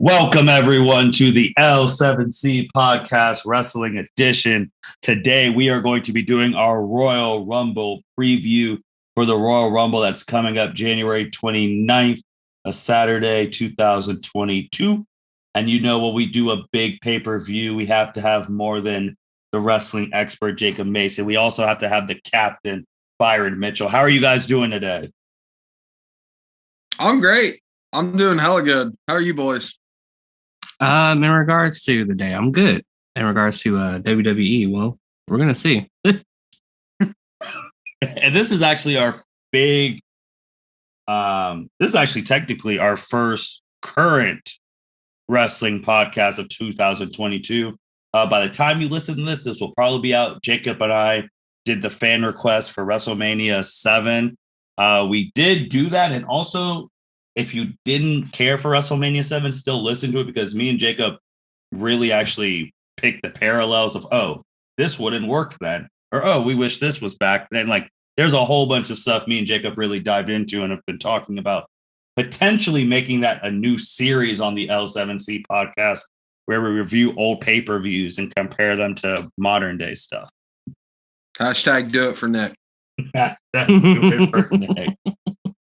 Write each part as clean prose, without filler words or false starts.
Welcome, everyone, to the L7C Podcast Wrestling Edition. Today, we are going to be doing our Royal Rumble preview for the Royal Rumble that's coming up January 29th, a Saturday, 2022. And you know, when we do a big pay-per-view, we have to have more than the wrestling expert, Jacob Mason. We also have to have the captain, Byron Mitchell. How are you guys doing today? I'm great. I'm doing hella good. How are you boys? In regards to the day, I'm good. In regards to WWE, well, we're gonna see. And this is actually our big. This is actually technically our first current wrestling podcast of 2022. By the time you listen to this will probably be out. Jacob and I did the fan request for Wrestlemania 7. We did do that, and also, if you didn't care for Wrestlemania 7, still listen to it, because me and Jacob really actually picked the parallels of, oh, this wouldn't work then, or oh, we wish this was back then. Like, there's a whole bunch of stuff me and Jacob really dived into and have been talking about potentially making that a new series on the L7C podcast where we review old pay-per-views and compare them to modern day stuff. Hashtag do it for Nick. Do it for Nick.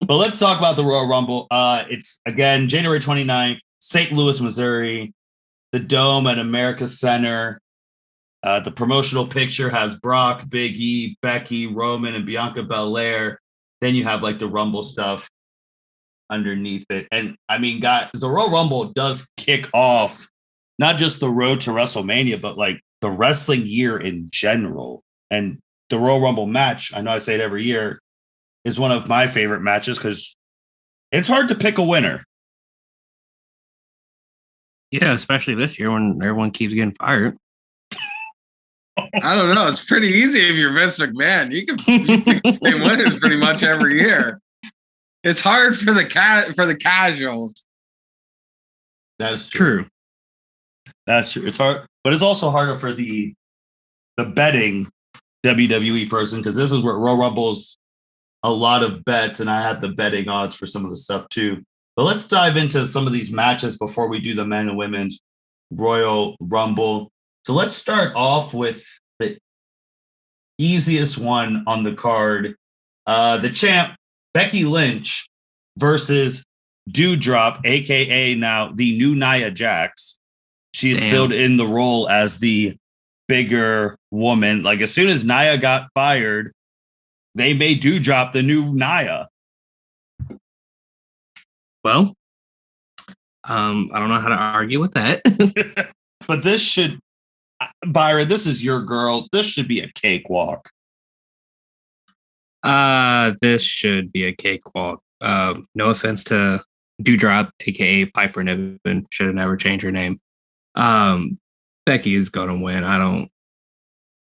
But let's talk about the Royal Rumble. It's, again, January 29th, St. Louis, Missouri, the Dome at America Center. The promotional picture has Brock, Big E, Becky, Roman, and Bianca Belair. Then you have like the Rumble stuff underneath it. And I mean, guys, the Royal Rumble does kick off not just the road to WrestleMania, but like the wrestling year in general. And the Royal Rumble match, I know I say it every year, is one of my favorite matches because it's hard to pick a winner. Yeah, especially this year when everyone keeps getting fired. I don't know. It's pretty easy if you're Vince McMahon. You can pick winners pretty much every year. It's hard for the casuals. That's true. That's true. It's hard, but it's also harder for the betting WWE person, because this is where Royal Rumble's a lot of bets, and I had the betting odds for some of the stuff too. But let's dive into some of these matches before we do the men and women's Royal Rumble. So let's start off with the easiest one on the card. The champ, Becky Lynch, versus Doudrop, a.k.a. now the new Nia Jax. She's filled in the role as the bigger woman. Like, as soon as Nia got fired, they made Doudrop the new Nia. Well, I don't know how to argue with that. But this should, Byron, this is your girl. This should be a cakewalk. This should be a cakewalk. No offense to Doudrop, aka Piper Niven, should have never changed her name. Becky is gonna win. I don't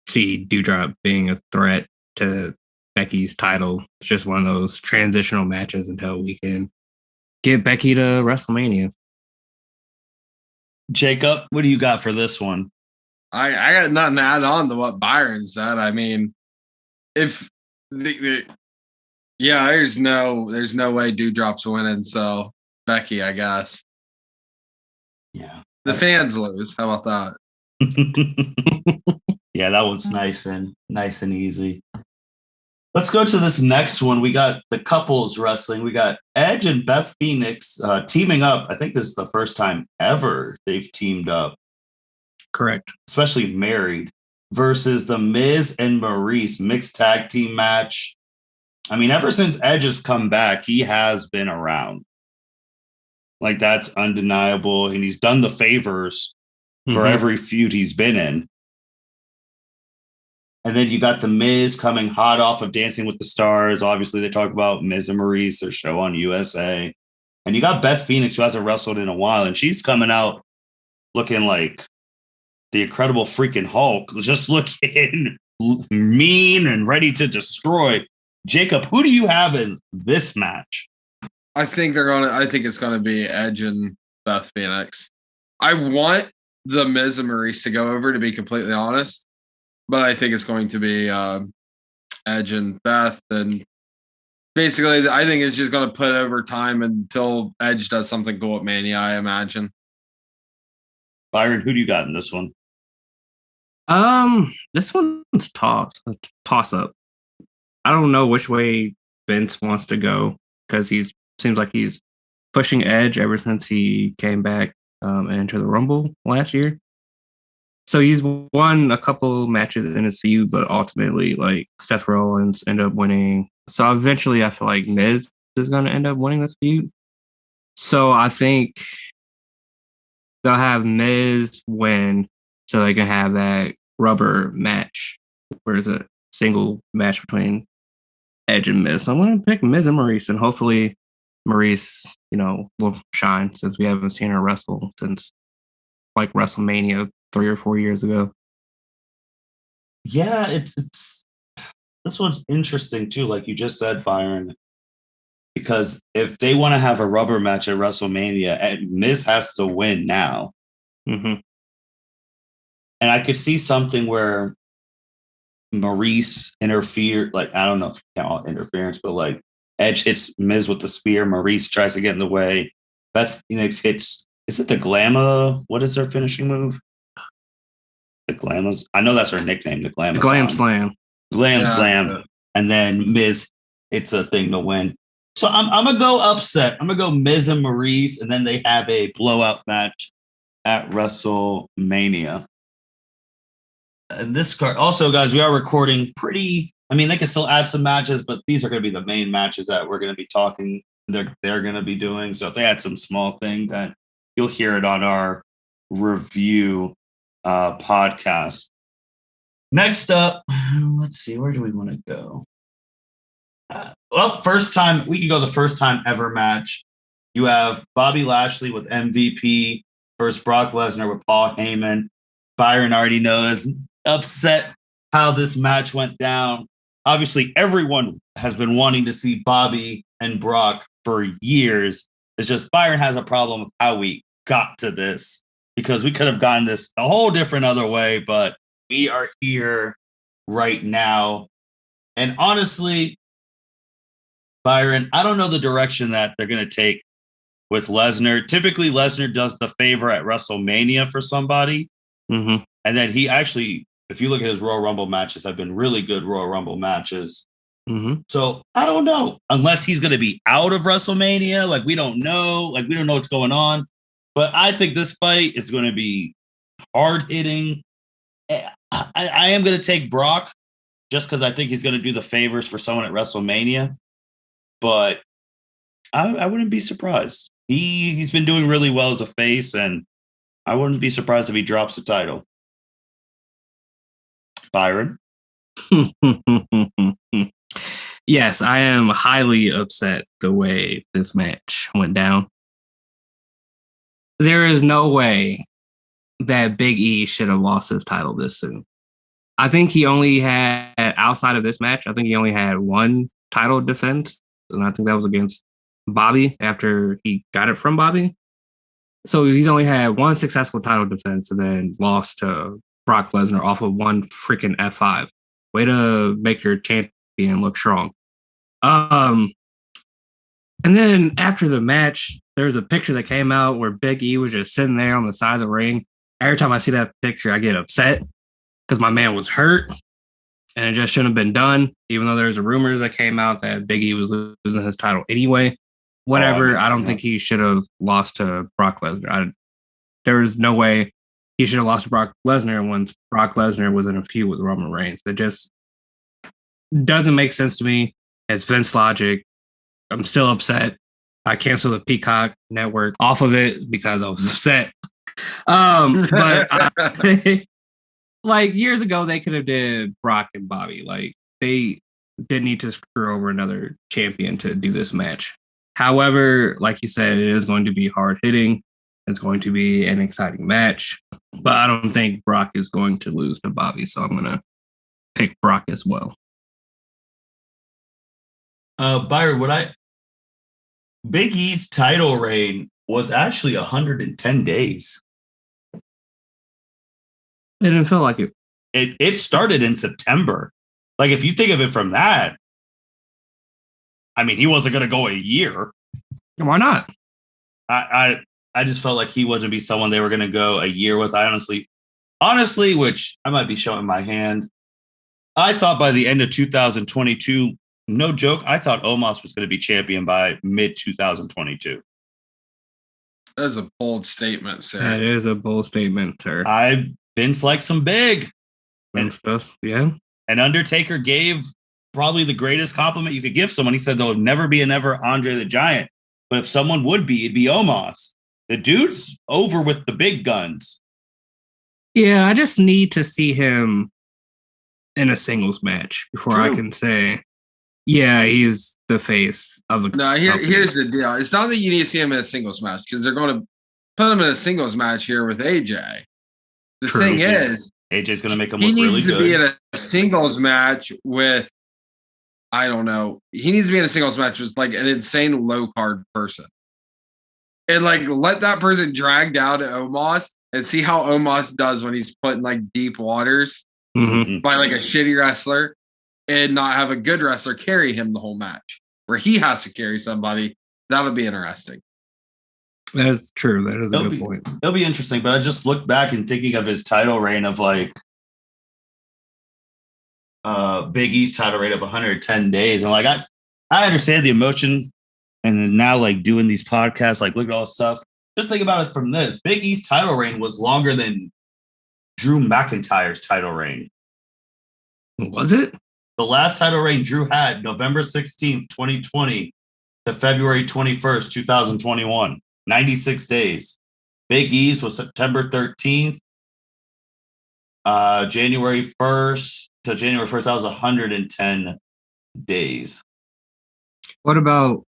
see Doudrop being a threat to Becky's title. It's just one of those transitional matches until we can get Becky to WrestleMania. Jacob, what do you got for this one? I got nothing to add on to what Byron said. I mean, if there's no way Doudrop's winning, so Becky, I guess. Yeah. The fans lose. How about that? Yeah, that one's nice and easy. Let's go to this next one. We got the couples wrestling. We got Edge and Beth Phoenix teaming up. I think this is the first time ever they've teamed up. Correct. Especially married. Versus the Miz and Maurice mixed tag team match. I mean, ever since Edge has come back, he has been around. Like, that's undeniable. And he's done the favors for every feud he's been in. And then you got the Miz coming hot off of Dancing with the Stars. Obviously, they talk about Miz and Maurice, their show on USA. And you got Beth Phoenix, who hasn't wrestled in a while, and she's coming out looking like the Incredible freaking Hulk, just looking mean and ready to destroy. Jacob, who do you have in this match? I think it's gonna be Edge and Beth Phoenix. I want the Miz and Maurice to go over, to be completely honest. But I think it's going to be Edge and Beth. And basically, I think it's just going to put over time until Edge does something cool at Mania, I imagine. Byron, who do you got in this one? This one's toss up. I don't know which way Vince wants to go because seems like he's pushing Edge ever since he came back and entered the Rumble last year. So he's won a couple matches in his feud, but ultimately, like Seth Rollins ended up winning. So eventually, I feel like Miz is going to end up winning this feud. So I think they'll have Miz win, so they can have that rubber match, where it's a single match between Edge and Miz. So I'm going to pick Miz and Maurice, and hopefully Maurice, will shine since we haven't seen her wrestle since like WrestleMania 3 or 4 years ago. Yeah, it's this one's interesting too, like you just said, Byron, because if they want to have a rubber match at WrestleMania, Miz has to win now. Mm-hmm. And I could see something where Maurice interfered, like I don't know if you call it interference, but like Edge hits Miz with the spear, Maurice tries to get in the way. Beth Phoenix hits, is it the Glamma? What is her finishing move? The Glammas. I know that's her nickname, the Glamma. Glam Slam. Glam Slam. And then Miz hits a thing to win. So I'm gonna go upset. I'm gonna go Miz and Maurice, and then they have a blowout match at WrestleMania. And this card also, guys, we are recording pretty. I mean, they can still add some matches, but these are going to be the main matches that we're going to be talking. They're going to be doing. So if they add some small thing, then you'll hear it on our review podcast. Next up, let's see, where do we want to go? First time, we can go the first time ever match. You have Bobby Lashley with MVP versus Brock Lesnar with Paul Heyman. Byron already knows, upset how this match went down. Obviously, everyone has been wanting to see Bobby and Brock for years. It's just Byron has a problem with how we got to this, because we could have gotten this a whole different other way, but we are here right now. And honestly, Byron, I don't know the direction that they're going to take with Lesnar. Typically, Lesnar does the favor at WrestleMania for somebody. Mm-hmm. And then he actually, if you look at his Royal Rumble matches, have been really good Royal Rumble matches. Mm-hmm. So I don't know, unless he's going to be out of WrestleMania. Like, we don't know. Like, we don't know what's going on. But I think this fight is going to be hard hitting. I am going to take Brock just because I think he's going to do the favors for someone at WrestleMania. But I wouldn't be surprised. He's been doing really well as a face, and I wouldn't be surprised if he drops the title. Byron? Yes, I am highly upset the way this match went down. There is no way that Big E should have lost his title this soon. I think he only had, outside of this match, I think he only had one title defense, and I think that was against Bobby after he got it from Bobby. So he's only had one successful title defense and then lost to Brock Lesnar off of one freaking F5. Way to make your champion look strong. And then after the match, there was a picture that came out where Big E was just sitting there on the side of the ring. Every time I see that picture, I get upset because my man was hurt and it just shouldn't have been done, even though there's rumors that came out that Big E was losing his title anyway. Whatever, I don't think he should have lost to Brock Lesnar. There was no way he should have lost to Brock Lesnar once Brock Lesnar was in a feud with Roman Reigns. It just doesn't make sense to me. It's Vince logic. I'm still upset. I canceled the Peacock network off of it because I was upset. But like years ago, they could have did Brock and Bobby. Like they didn't need to screw over another champion to do this match. However, like you said, it is going to be hard hitting. It's going to be an exciting match, but I don't think Brock is going to lose to Bobby. So I'm going to pick Brock as well. Byron, Big E's title reign was actually 110 days. It didn't feel like it. It started in September. Like, if you think of it from that, I mean, he wasn't going to go a year. Why not? I just felt like he wasn't be someone they were going to go a year with. I honestly, which I might be showing my hand. I thought by the end of 2022, no joke, I thought Omos was going to be champion by mid 2022. That's a bold statement, sir. That is a bold statement, sir. Vince likes some big. Vince does, yeah. And Undertaker gave probably the greatest compliment you could give someone. He said there'll never be another Andre the Giant. But if someone would be, it'd be Omos. The dude's over with the big guns. Yeah, I just need to see him in a singles match before I can say, yeah, he's the face of the company. Here's the deal. It's not that you need to see him in a singles match because they're going to put him in a singles match here with AJ. The thing is, AJ's going to make him look really good. He needs to be in a singles match with, I don't know. He needs to be in a singles match with like an insane low card person. And like let that person drag down to Omos and see how Omos does when he's put in like deep waters by like a shitty wrestler and not have a good wrestler carry him the whole match where he has to carry somebody. That'll be interesting. That's true. That is a good point. It'll be interesting, but I just look back and thinking of his title reign of like Big E's title reign of 110 days. And like I understand the emotion, and now like doing these podcasts, like look at all this stuff. Just think about it from this. Big E's title reign was longer than Drew McIntyre's title reign. Was it? The last title reign Drew had November 16th, 2020 to February 21st, 2021. 96 days. Big E's was September 13th. January 1st to January 1st. That was 110 days. What about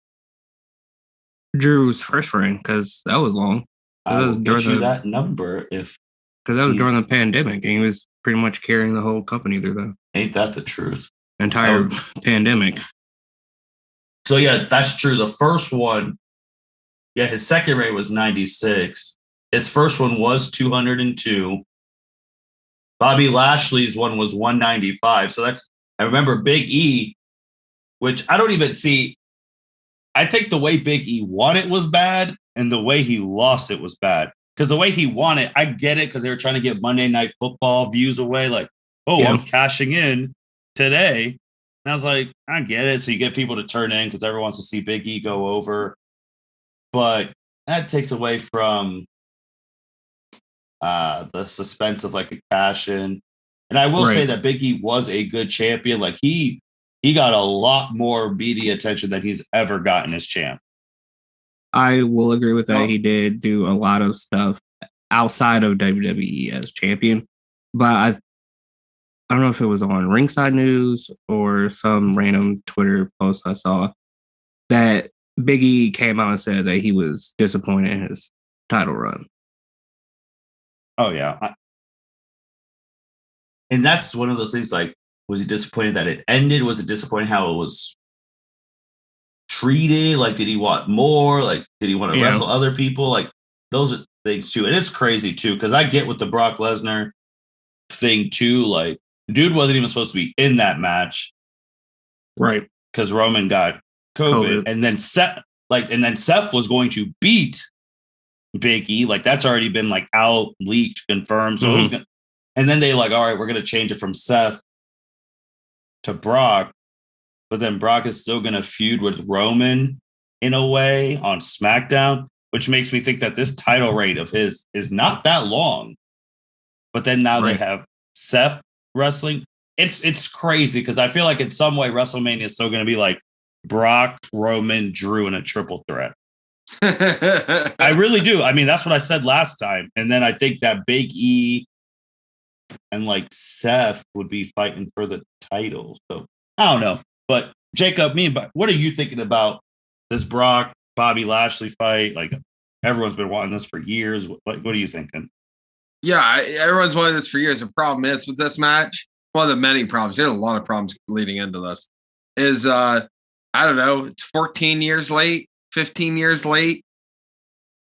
Drew's first reign? Because that was long. I will get you that number if... Because that was during the pandemic, and he was pretty much carrying the whole company through the... Ain't that the truth? Entire pandemic. So, yeah, that's true. The first one, yeah, his second reign was 96. His first one was 202. Bobby Lashley's one was 195. So that's... I remember Big E, which I don't even see... I think the way Big E won it was bad, and the way he lost it was bad. Because the way he won it, I get it, because they were trying to get Monday Night Football views away. Like, I'm cashing in today. And I was like, I get it. So you get people to turn in because everyone wants to see Big E go over. But that takes away from the suspense of like a cash in. And I will say that Big E was a good champion. Like he got a lot more media attention than he's ever gotten as champ. I will agree with that. He did do a lot of stuff outside of WWE as champion, but I don't know if it was on Ringside News or some random Twitter post I saw that Big E came out and said that he was disappointed in his title run. Oh, yeah. And that's one of those things, like, was he disappointed that it ended? Was it disappointing how it was treated? Like, did he want more? Like, did he want to wrestle other people? Like, those are things too. And it's crazy too, because I get with the Brock Lesnar thing too. Like, dude wasn't even supposed to be in that match, right? Because Roman got COVID, and then Seth was going to beat Big E. Like, that's already been like out, leaked, confirmed. So it was gonna, and then they like, all right, we're gonna change it from Seth to Brock. But then Brock is still going to feud with Roman in a way on SmackDown, which makes me think that this title reign of his is not that long. But then now they have Seth wrestling. It's crazy because I feel like in some way WrestleMania is still going to be like Brock, Roman, Drew in a triple threat. I really do. I mean, that's what I said last time. And then I think that Big E and like Seth would be fighting for the title. So I don't know. But Jacob, what are you thinking about this Brock Bobby Lashley fight? Like, everyone's been wanting this for years. What are you thinking? Yeah, everyone's wanted this for years. The problem is with this match, one of the many problems, there's a lot of problems leading into this, is I don't know, it's 14 years late, 15 years late.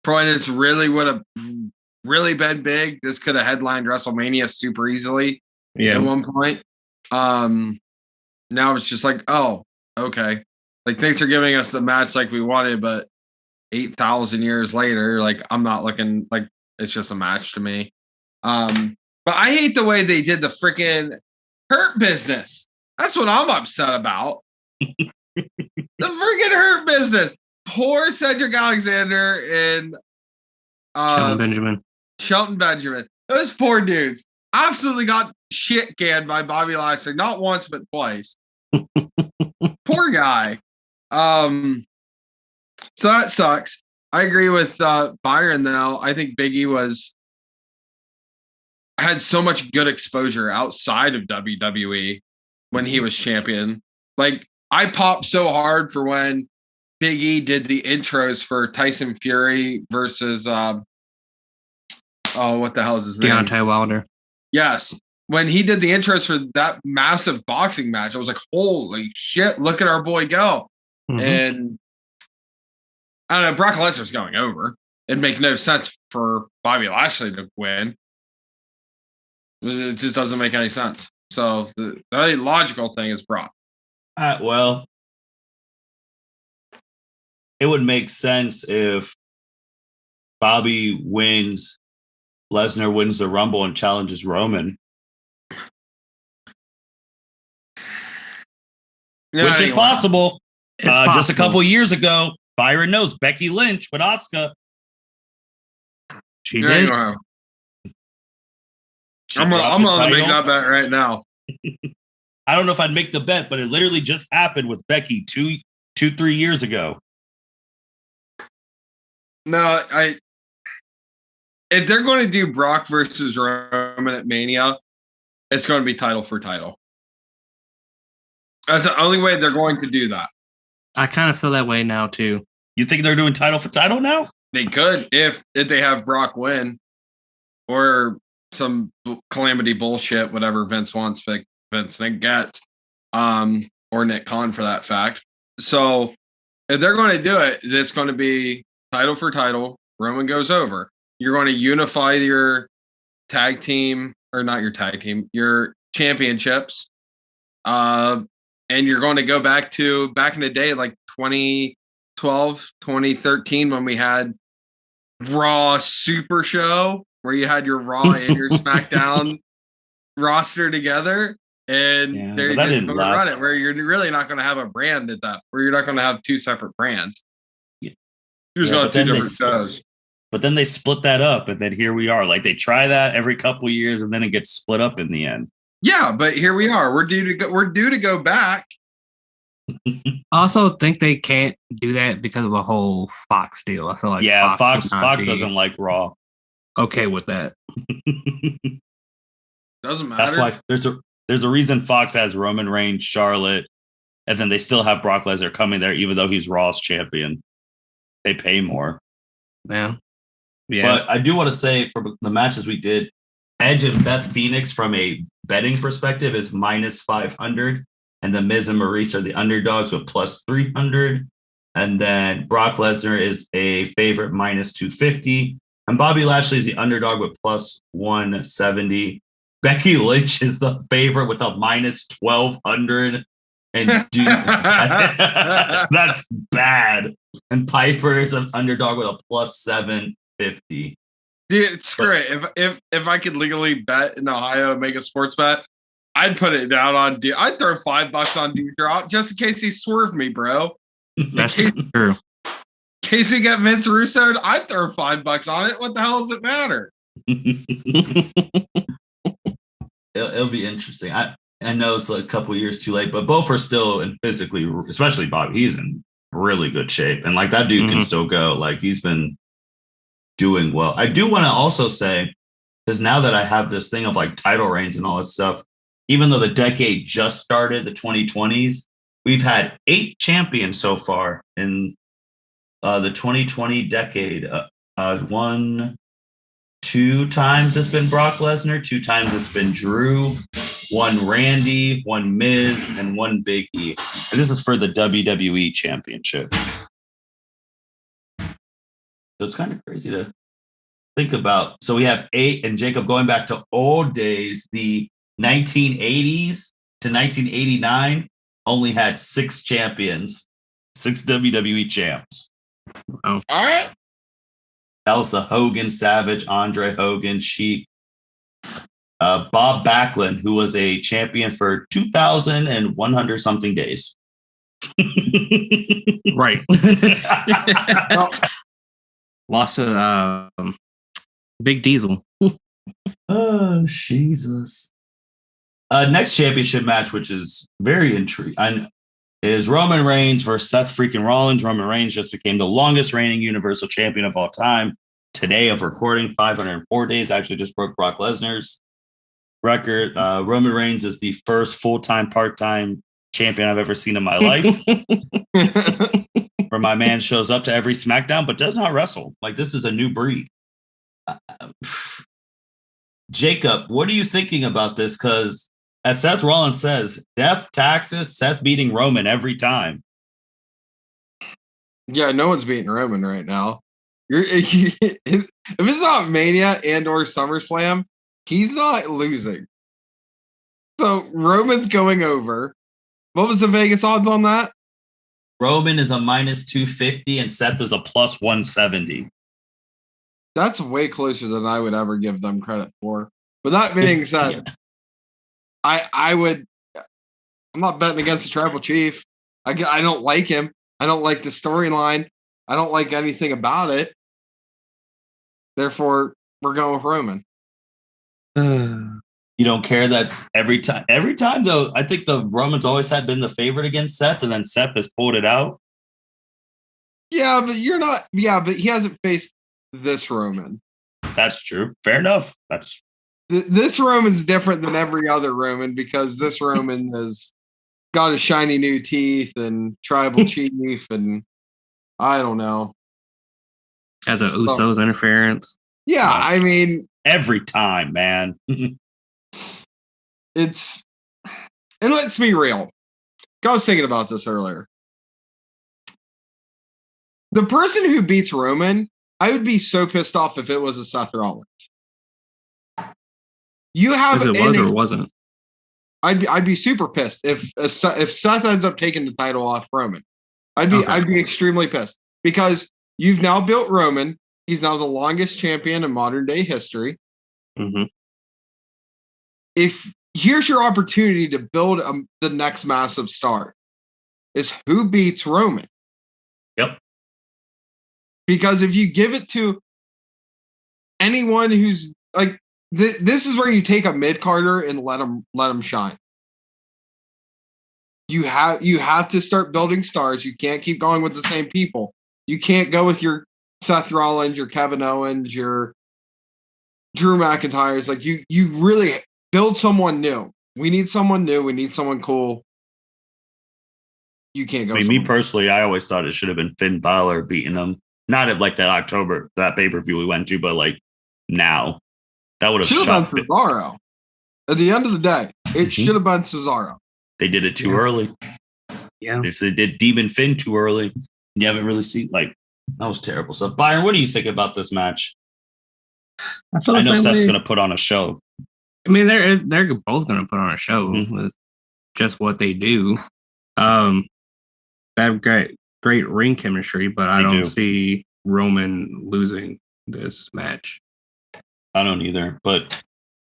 Probably this really would have really been big. This could have headlined WrestleMania super easily at one point. Now it's just like, oh, okay. Like, thanks for giving us the match like we wanted, but 8,000 years later, like I'm not looking like it's just a match to me. But I hate the way they did the freaking Hurt Business. That's what I'm upset about. The freaking Hurt Business. Poor Cedric Alexander and Shelton Benjamin. Those poor dudes absolutely got shit canned by Bobby Lashley, not once but twice. Poor guy. So that sucks. I agree with Byron though. I think Big E had so much good exposure outside of WWE when he was champion. Like I popped so hard for when Big E did the intros for Tyson Fury versus what the hell is his name? Deontay Wilder. Yes. When he did the intros for that massive boxing match, I was like, holy shit, look at our boy go. Mm-hmm. And I don't know, Brock Lesnar's going over. It'd make no sense for Bobby Lashley to win. It just doesn't make any sense. So the only logical thing is Brock. Well, it would make sense if Bobby wins, Lesnar wins the Rumble and challenges Roman. Yeah, which is possible. Just a couple years ago, Byron knows Becky Lynch with Asuka. She did. I'm gonna make that bet right now. I don't know if I'd make the bet, but it literally just happened with Becky 3 years ago. No, if they're going to do Brock versus Roman at Mania, it's going to be title for title. That's the only way they're going to do that. I kind of feel that way now too. You think they're doing title for title now? They could if they have Brock win, or some calamity bullshit, whatever Vince wants, Vince Nick gets, or Nick Khan for that fact. So if they're going to do it, it's going to be title for title. Roman goes over. You're going to unify your tag team, or not your tag team, your championships. And you're going to go back in the day, like 2012, 2013, when we had Raw Super Show, where you had your Raw and your SmackDown roster together. And they're just going to run it, where you're really not going to have a brand at that, where you're not going to have two separate brands. You're just going to have two different shows. But then they split that up, and then here we are. Like they try that every couple of years, and then it gets split up in the end. Yeah, but here we are. We're due to go back. I also think they can't do that because of the whole Fox deal. I feel like Fox doesn't like Raw. Okay with that. Doesn't matter. That's why there's a reason Fox has Roman Reigns, Charlotte, and then they still have Brock Lesnar coming there, even though he's Raw's champion. They pay more. Yeah. But I do want to say, for the matches we did, Edge and Beth Phoenix, from a betting perspective, is minus 500. And the Miz and Maurice are the underdogs with plus 300. And then Brock Lesnar is a favorite, minus 250. And Bobby Lashley is the underdog with plus 170. Becky Lynch is the favorite with a minus 1,200. And dude, that's bad. And Piper is an underdog with a plus 750. Dude, screw it. If I could legally bet in Ohio and make a sports bet, I'd put it down on I'd throw $5 on Dewdrop just in case he swerved me, bro. That's true. In case we get Vince Russo, I'd throw $5 on it. What the hell does it matter? It'll be interesting. I know it's like a couple years too late, but both are still in physically, especially Bobby. He's in really good shape, and like that dude can still go. Like he's been doing well. I do want to also say, because now that I have this thing of like title reigns and all this stuff, even though the decade just started, the 2020s, we've had 8 champions so far in the 2020 decade. 2 times it's been Brock Lesnar, 2 times it's been Drew, 1 Randy, 1 Miz, and 1 Big E. And this is for the WWE Championship. So it's kind of crazy to think about. So we have 8, and Jacob, going back to old days, the 1980s to 1989 only had 6 champions, 6 WWE champs. Oh, All right. That was the Hogan Savage, Andre Hogan, Sheik. Bob Backlund, who was a champion for 2,100 something days. right. Lost to Big Diesel. Oh, Jesus. Next championship match, which is very intriguing, is Roman Reigns versus Seth freaking Rollins. Roman Reigns just became the longest reigning Universal Champion of all time. Today of recording, 504 days. Actually just broke Brock Lesnar's record. Roman Reigns is the first full-time, part-time champion I've ever seen in my life. Where my man shows up to every SmackDown but does not wrestle. Like, this is a new breed. Jacob, what are you thinking about this? Because as Seth Rollins says, death, taxes, Seth beating Roman every time. Yeah, no one's beating Roman right now. If it's not Mania and or SummerSlam, he's not losing. So Roman's going over. What was the Vegas odds on that? Roman is a minus 250 and Seth is a plus 170. That's way closer than I would ever give them credit for. But that being said, yeah. I'm not betting against the Tribal Chief. I don't like him. I don't like the storyline. I don't like anything about it. Therefore, we're going with Roman. You don't care. That's every time. Every time, though, I think the Romans always had been the favorite against Seth, and then Seth has pulled it out. Yeah, but you're not. Yeah, but he hasn't faced this Roman. That's true. Fair enough. This Roman's different than every other Roman because this Roman has got his shiny new teeth and Tribal Chief, and I don't know. Has a Usos interference. Yeah, I mean, every time, man. And let's be real. I was thinking about this earlier. The person who beats Roman, I would be so pissed off if it was a Seth Rollins. You have if it was or it wasn't. I'd be super pissed if Seth ends up taking the title off Roman. I'd be extremely pissed because you've now built Roman. He's now the longest champion in modern day history. Mm-hmm. If here's your opportunity to build the next massive star, is who beats Roman? Yep. Because if you give it to anyone who's like, this is where you take a mid-carder and let them shine. You have to start building stars. You can't keep going with the same people. You can't go with your Seth Rollins, your Kevin Owens, your Drew McIntyre's. Like you really build someone new. We need someone new. We need someone cool. You can't go. I mean, me personally, I always thought it should have been Finn Balor beating him. Not at like that pay-per-view we went to, but like now. That would have should have been Cesaro. At the end of the day, it should have been Cesaro. They did it too early. Yeah. They did Demon Finn too early. You haven't really seen that was terrible. So Byron, what do you think about this match? I know Seth's going to put on a show. I mean, they're both going to put on a show with just what they do. They have great ring chemistry, but I don't see Roman losing this match. I don't either, but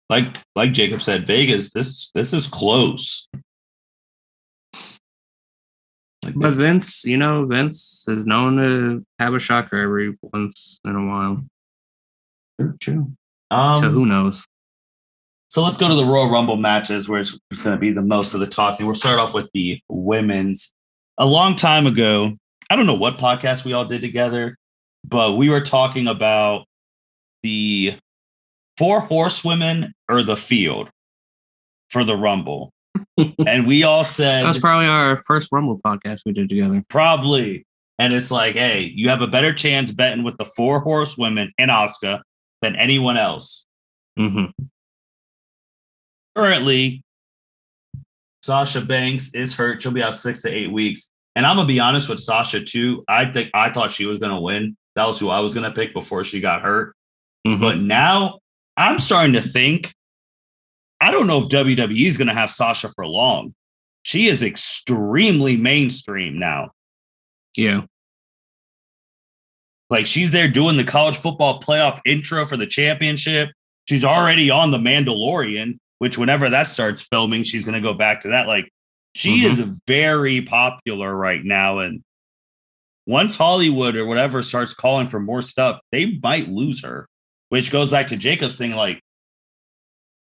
like Jacob said, Vegas, this is close. But Vince is known to have a shocker every once in a while. True. So who knows? So let's go to the Royal Rumble matches, where it's going to be the most of the talking. We'll start off with the women's. A long time ago, I don't know what podcast we all did together, but we were talking about the 4 horsewomen or the field for the Rumble. And we all said... That was probably our first Rumble podcast we did together. Probably. And it's like, hey, you have a better chance betting with the 4 horsewomen and Asuka than anyone else. Mm-hmm. Currently, Sasha Banks is hurt. She'll be out 6 to 8 weeks. And I'm going to be honest with Sasha, too. I thought she was going to win. That was who I was going to pick before she got hurt. Mm-hmm. But now I'm starting to think, I don't know if WWE is going to have Sasha for long. She is extremely mainstream now. Yeah. Like, she's there doing the college football playoff intro for the championship. She's already on The Mandalorian, which whenever that starts filming, she's going to go back to that. Like, she is very popular right now. And once Hollywood or whatever starts calling for more stuff, they might lose her, which goes back to Jacob's thing. Like,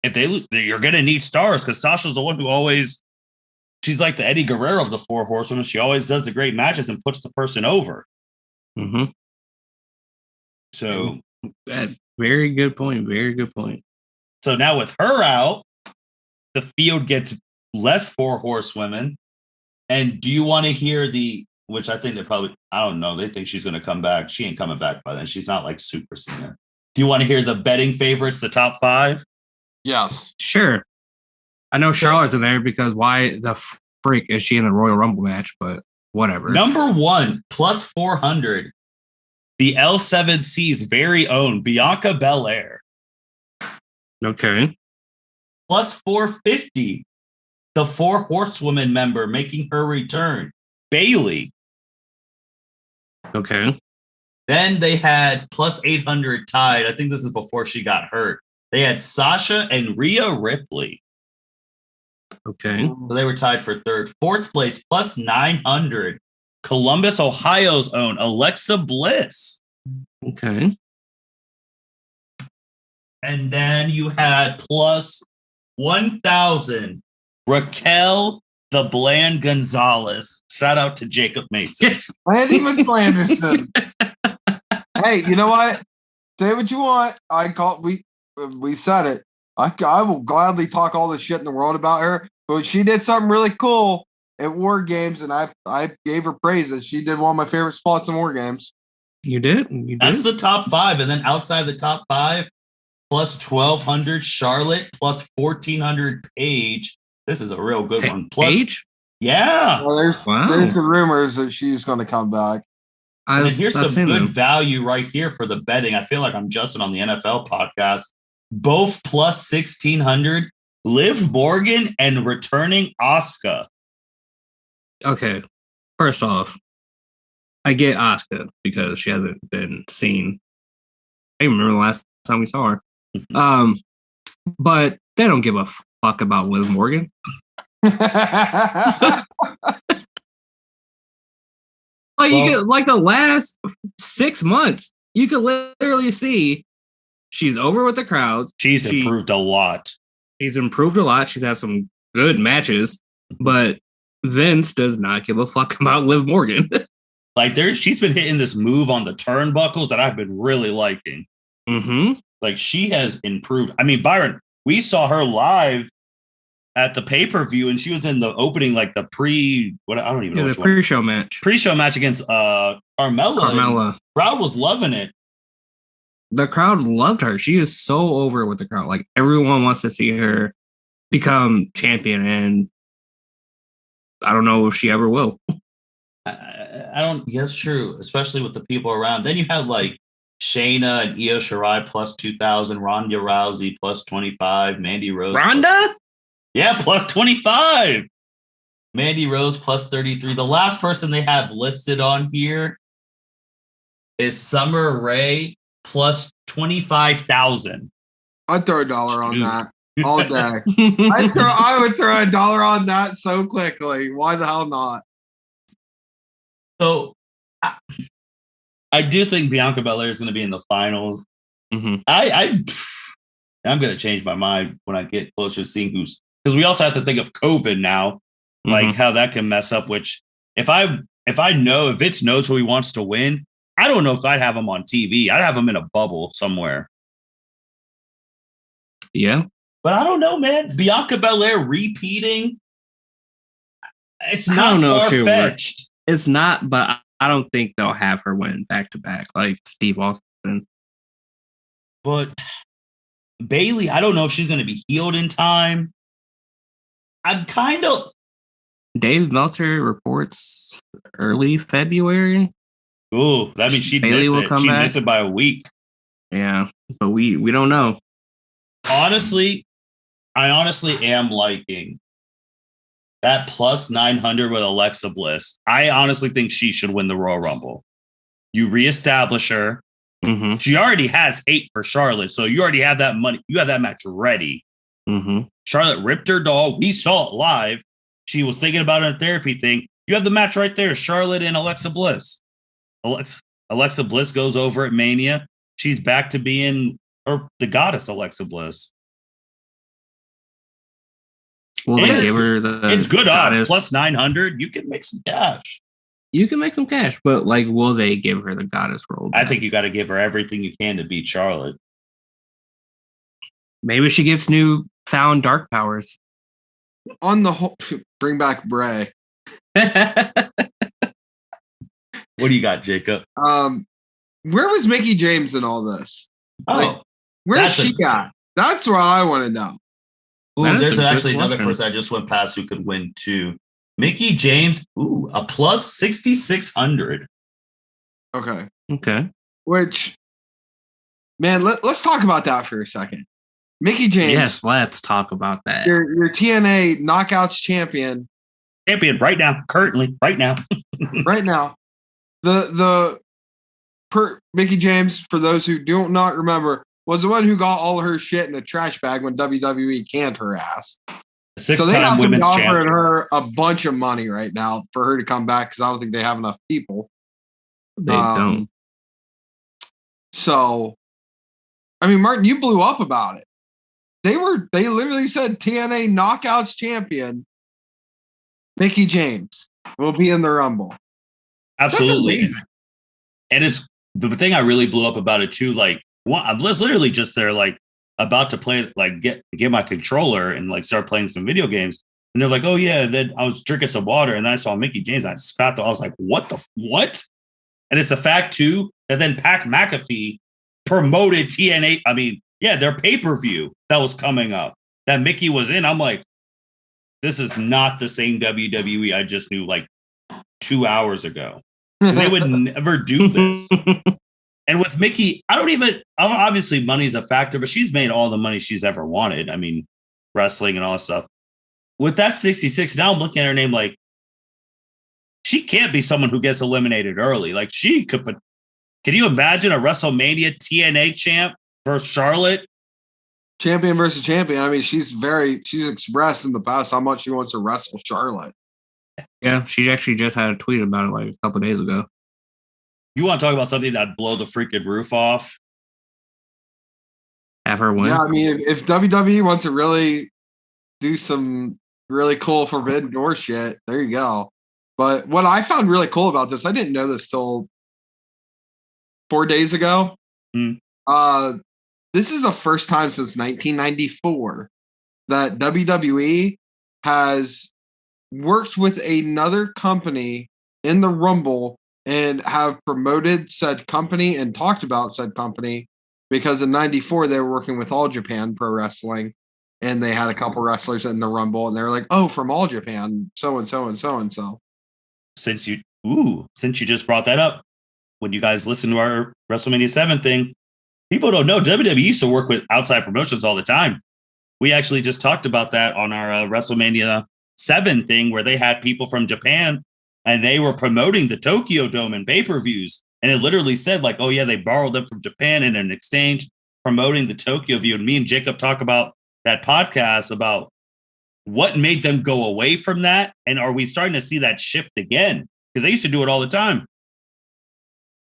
if you're going to need stars, because Sasha's the one who always, she's like the Eddie Guerrero of the Four Horsewomen. She always does the great matches and puts the person over. Mm-hmm. So, very good point. Very good point. So now with her out, the field gets less Four Horsewomen. And do you want to hear which I think they probably, I don't know, they think she's going to come back. She ain't coming back by then. She's not like Super Singer. Do you want to hear the betting favorites, the top 5? Yes. Sure. I know Charlotte's in there because why the freak is she in the Royal Rumble match? But whatever. Number 1, plus 400. The L7C's very own Bianca Belair. Okay. Plus 450. The Four Horsewomen member making her return, Bailey. Okay. Then they had plus 800 tied. I think this is before she got hurt. They had Sasha and Rhea Ripley. Okay. So they were tied for third. Fourth place, plus 900. Columbus, Ohio's own Alexa Bliss. Okay. And then you had plus 1,000. Raquel the Bland Gonzalez. Shout out to Jacob Mason. Andy McClanderson. Hey, you know what? Say what you want. We said it. I will gladly talk all the shit in the world about her, but she did something really cool at War Games, and I gave her praise that she did one of my favorite spots in War Games. You did? That's the top 5. And then outside the top 5, plus 1,200 Charlotte, plus 1,400 Paige. This is a real good one. Plus, Paige? Yeah. Well, there's the rumors that she's going to come back. And here's some good value right here for the betting. I feel like I'm Justin on the NFL podcast. Both plus 1,600. Liv Morgan and returning Asuka. Okay. First off, I get Asuka because she hasn't been seen. I even remember the last time we saw her. But they don't give a fuck about Liv Morgan. You get like the last 6 months, you could literally see she's over with the crowds. She's improved a lot. She's improved a lot. She's had some good matches, but Vince does not give a fuck about Liv Morgan. Like she's been hitting this move on the turnbuckles that I've been really liking. Mm-hmm. Like she has improved. I mean, Byron, we saw her live at the pay-per-view and she was in the opening, like the I don't even know. The pre-show match. Pre-show match against Carmella. Crowd was loving it. The crowd loved her. She is so over with the crowd. Like everyone wants to see her become champion, and I don't know if she ever will. I don't. Yes, true. Especially with the people around. Then you had like Shayna and Io Shirai plus 2,000, Ronda Rousey plus 25, Mandy Rose. Ronda? Yeah, plus 25. Mandy Rose plus 33. The last person they have listed on here is Summer Rae plus 25,000. I'd throw $1 on that all day. I would throw $1 on that so quickly. Why the hell not? So I do think Bianca Belair is going to be in the finals. Mm-hmm. I'm going to change my mind when I get closer to seeing who's, because we also have to think of COVID now, like how that can mess up. Which if Vince knows who he wants to win, I don't know if I'd have him on TV. I'd have him in a bubble somewhere. Yeah, but I don't know, man. Bianca Belair repeating, it's not far-fetched. It's not, but I don't think they'll have her win back to back like Steve Austin. But Bailey, I don't know if she's going to be healed in time. I'm kind of. Dave Meltzer reports early February. Ooh, that means she'd Bailey miss it. She'd miss it by a week. Yeah, but we don't know. Honestly, I am liking that plus 900 with Alexa Bliss. I honestly think she should win the Royal Rumble. You reestablish her. Mm-hmm. She already has hate for Charlotte, so you already have that money. You have that match ready. Mm-hmm. Charlotte ripped her doll. We saw it live. She was thinking about a therapy thing. You have the match right there. Charlotte and Alexa Bliss. Alexa Bliss goes over at Mania. She's back to being the goddess Alexa Bliss. Will they give her the it's good goddess odds plus 900? You can make some cash. You can make some cash, but like, will they give her the goddess role? I think you got to give her everything you can to beat Charlotte. Maybe she gets new found dark powers. On the whole, bring back Bray. What do you got, Jacob? Where was Mickie James in all this? Oh, where's she at? That's what I want to know. Ooh, there's actually another person I just went past who could win too. Mickie James, a plus 6,600. Okay. Which, man, let's talk about that for a second. Mickie James. Yes, let's talk about that. Your TNA Knockouts champion. Champion right now, currently, right now. Right now. Mickie James, for those who do not remember, was the one who got all her shit in a trash bag when WWE canned her ass. Six-time women's champion. Offering her a bunch of money right now for her to come back because I don't think they have enough people. They don't. So, I mean, Martin, you blew up about it. They literally said TNA Knockouts champion Mickie James will be in the Rumble. Absolutely. And it's the thing I really blew up about it too. Like, I was literally just there, like, about to play, like, get my controller and like start playing some video games. And they're like, oh yeah. Then I was drinking some water and then I saw Mickie James. I spat. I was like, what? And it's a fact too that then Pat McAfee promoted TNA. I mean, yeah, their pay-per-view that was coming up that Mickie was in. I'm like, this is not the same WWE I just knew like 2 hours ago. They would never do this. And with Mickie, obviously money's a factor, but she's made all the money she's ever wanted. I mean, wrestling and all that stuff. With that 66, now I'm looking at her name like, she can't be someone who gets eliminated early. Like, she could, but can you imagine a WrestleMania TNA champ versus Charlotte? Champion versus champion. I mean, she's expressed in the past how much she wants to wrestle Charlotte. Yeah, she actually just had a tweet about it like a couple days ago. You want to talk about something that'd blow the freaking roof off? Have her win? Yeah, I mean, if WWE wants to really do some really cool Forbidden Door shit, there you go. But what I found really cool about this, I didn't know this till 4 days ago. This is the first time since 1994 that WWE has worked with another company in the Rumble and have promoted said company and talked about said company, because in 94 they were working with All Japan Pro Wrestling and they had a couple wrestlers in the Rumble and they were like, oh, from All Japan, so and so and so and so. Since you just brought that up, when you guys listen to our WrestleMania 7 thing, people don't know WWE used to work with outside promotions all the time. We actually just talked about that on our WrestleMania 7 thing, where they had people from Japan and they were promoting the Tokyo Dome and pay-per-views. And it literally said like, oh yeah, they borrowed them from Japan in an exchange promoting the Tokyo View. And me and Jacob talk about that podcast about what made them go away from that. And are we starting to see that shift again? Because they used to do it all the time.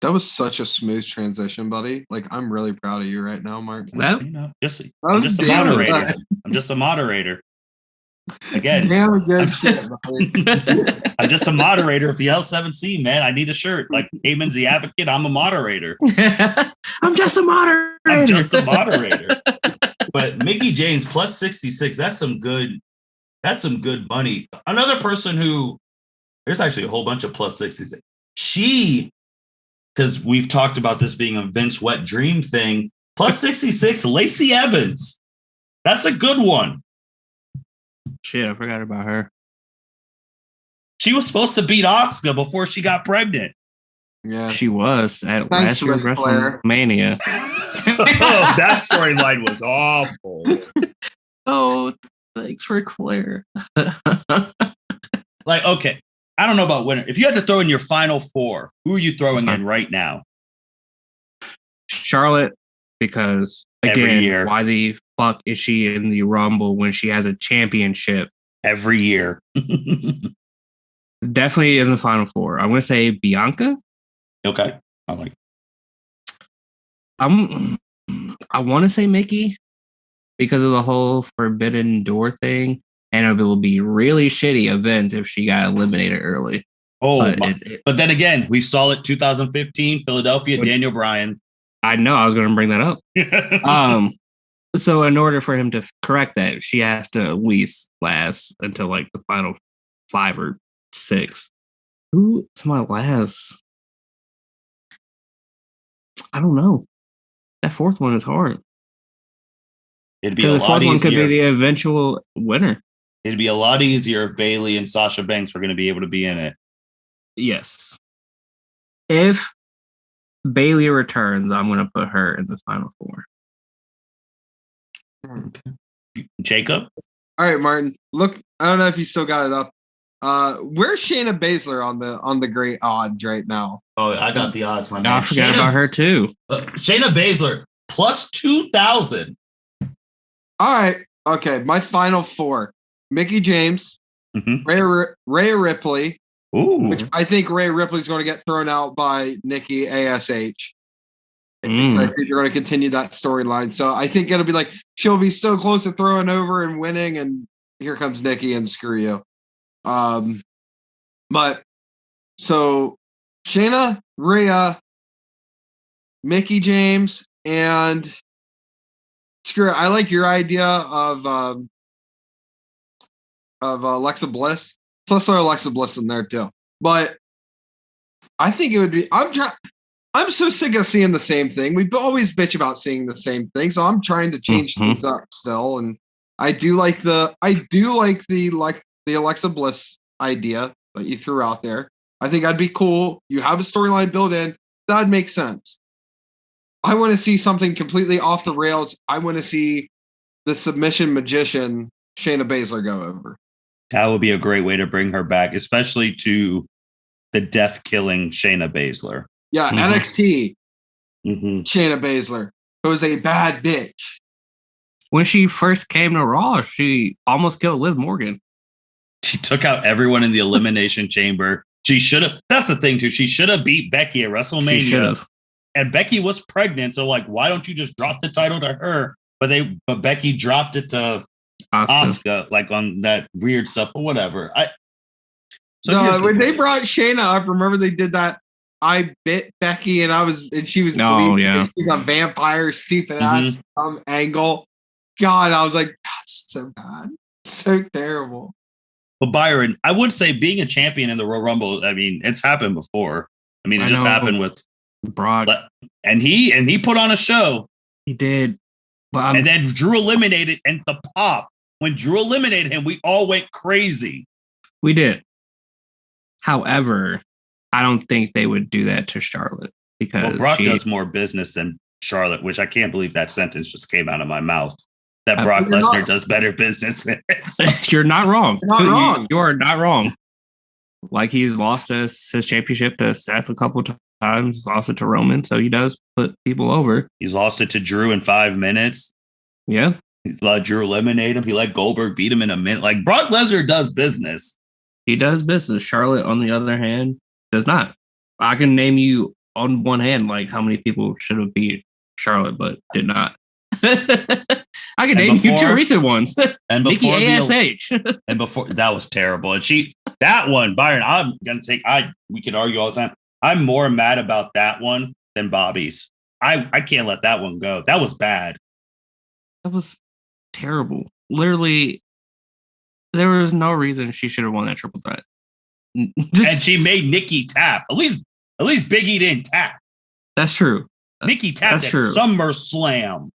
That was such a smooth transition, buddy. Like, I'm really proud of you right now, Mark. I'm just a moderator. I'm just a moderator. Again, damn good shit, I'm just a moderator of the L7C, man. I need a shirt. Like Heyman's the advocate. I'm a moderator. I'm just a moderator. But Mickie James plus 66. That's some good money. Another person who there's actually a whole bunch of plus 66. Because we've talked about this being a Vince wet dream thing. Plus 66, Lacey Evans. That's a good one. Shit, I forgot about her. She was supposed to beat Asuka before she got pregnant. Yeah, she was at last year's WrestleMania. Oh, that storyline was awful. Oh, thanks for Claire. Like, okay, I don't know about winner. If you had to throw in your final four, who are you throwing in right now? Charlotte, because again, why the fuck is she in the Rumble when she has a championship every year? Definitely in the final four. I'm going to say Bianca. Okay, I like. I want to say Mickey because of the whole Forbidden Door thing, and it will be really shitty event if she got eliminated early. Oh, but then again, we saw it 2015 Philadelphia, Daniel Bryan. I know, I was going to bring that up. So in order for him to correct that, she has to at least last until like the final 5 or 6. Who's my last? I don't know. That fourth one is hard. It'd be a lot easier. The fourth one could be the eventual winner. It'd be a lot easier if Bayley and Sasha Banks were going to be able to be in it. Yes. If Bayley returns, I'm going to put her in the final 4. Okay. Jacob? All right, Martin. Look, I don't know if you still got it up. Where's Shayna Baszler on the great odds right now? Oh, I got the odds, my man. I forgot about her too. Shayna Baszler plus 2,000. All right. Okay. My final 4. Mickey James, Rhea Ripley, which I think Rhea Ripley's going to get thrown out by Nikki ASH. I think they're going to continue that storyline. So I think it'll be like she'll be so close to throwing over and winning, and here comes Nikki and screw you. But so Shayna, Rhea, Mickey James, and screw it. I like your idea of Alexa Bliss. So let's throw Alexa Bliss in there too. But I think it would be. I'm so sick of seeing the same thing. We always bitch about seeing the same thing, so I'm trying to change things up still. And I do like the Alexa Bliss idea that you threw out there. I think that'd be cool. You have a storyline built in. That'd make sense. I want to see something completely off the rails. I want to see the submission magician Shayna Baszler go over. That would be a great way to bring her back, especially to the death-killing Shayna Baszler. Yeah, NXT Shayna Baszler, who was a bad bitch. When she first came to Raw, she almost killed Liv Morgan. She took out everyone in the Elimination Chamber. She should have. That's the thing, too. She should have beat Becky at WrestleMania. She should have. And Becky was pregnant, so like, why don't you just drop the title to her? But Becky dropped it to Asuka, like on that weird stuff or whatever. When they brought Shayna up, remember they did that. I bit Becky and she was bleeding. Yeah. She's a vampire, stupid ass angle. God, I was like, that's so bad, so terrible. But Byron, I would say being a champion in the Royal Rumble, I mean, it's happened before. I mean, it just happened with Brock, and he put on a show. He did, and then Drew eliminated, and the pop when Drew eliminated him, we all went crazy. We did. However, I don't think they would do that to Charlotte because Brock does more business than Charlotte, which I can't believe that sentence just came out of my mouth. That Brock Lesnar does better business than You're not wrong. You're not wrong. You are not wrong. Like he's lost his championship to Seth a couple times, lost it to Roman, so he does put people over. He's lost it to Drew in 5 minutes. Yeah. He let Drew eliminate him. He let Goldberg beat him in a minute. Like Brock Lesnar does business. He does business. Charlotte, on the other hand, does not. I can name you on one hand like how many people should have beat Charlotte, but did not. I can name you 2 recent ones. And Nikki ASH. And before that was terrible. And that one, Byron, I'm gonna take. We could argue all the time. I'm more mad about that one than Bobby's. I can't let that one go. That was bad. That was terrible. Literally, there was no reason she should have won that triple threat. And she made Nikki tap. At least Big E didn't tap. That's true. Nikki tapped at SummerSlam.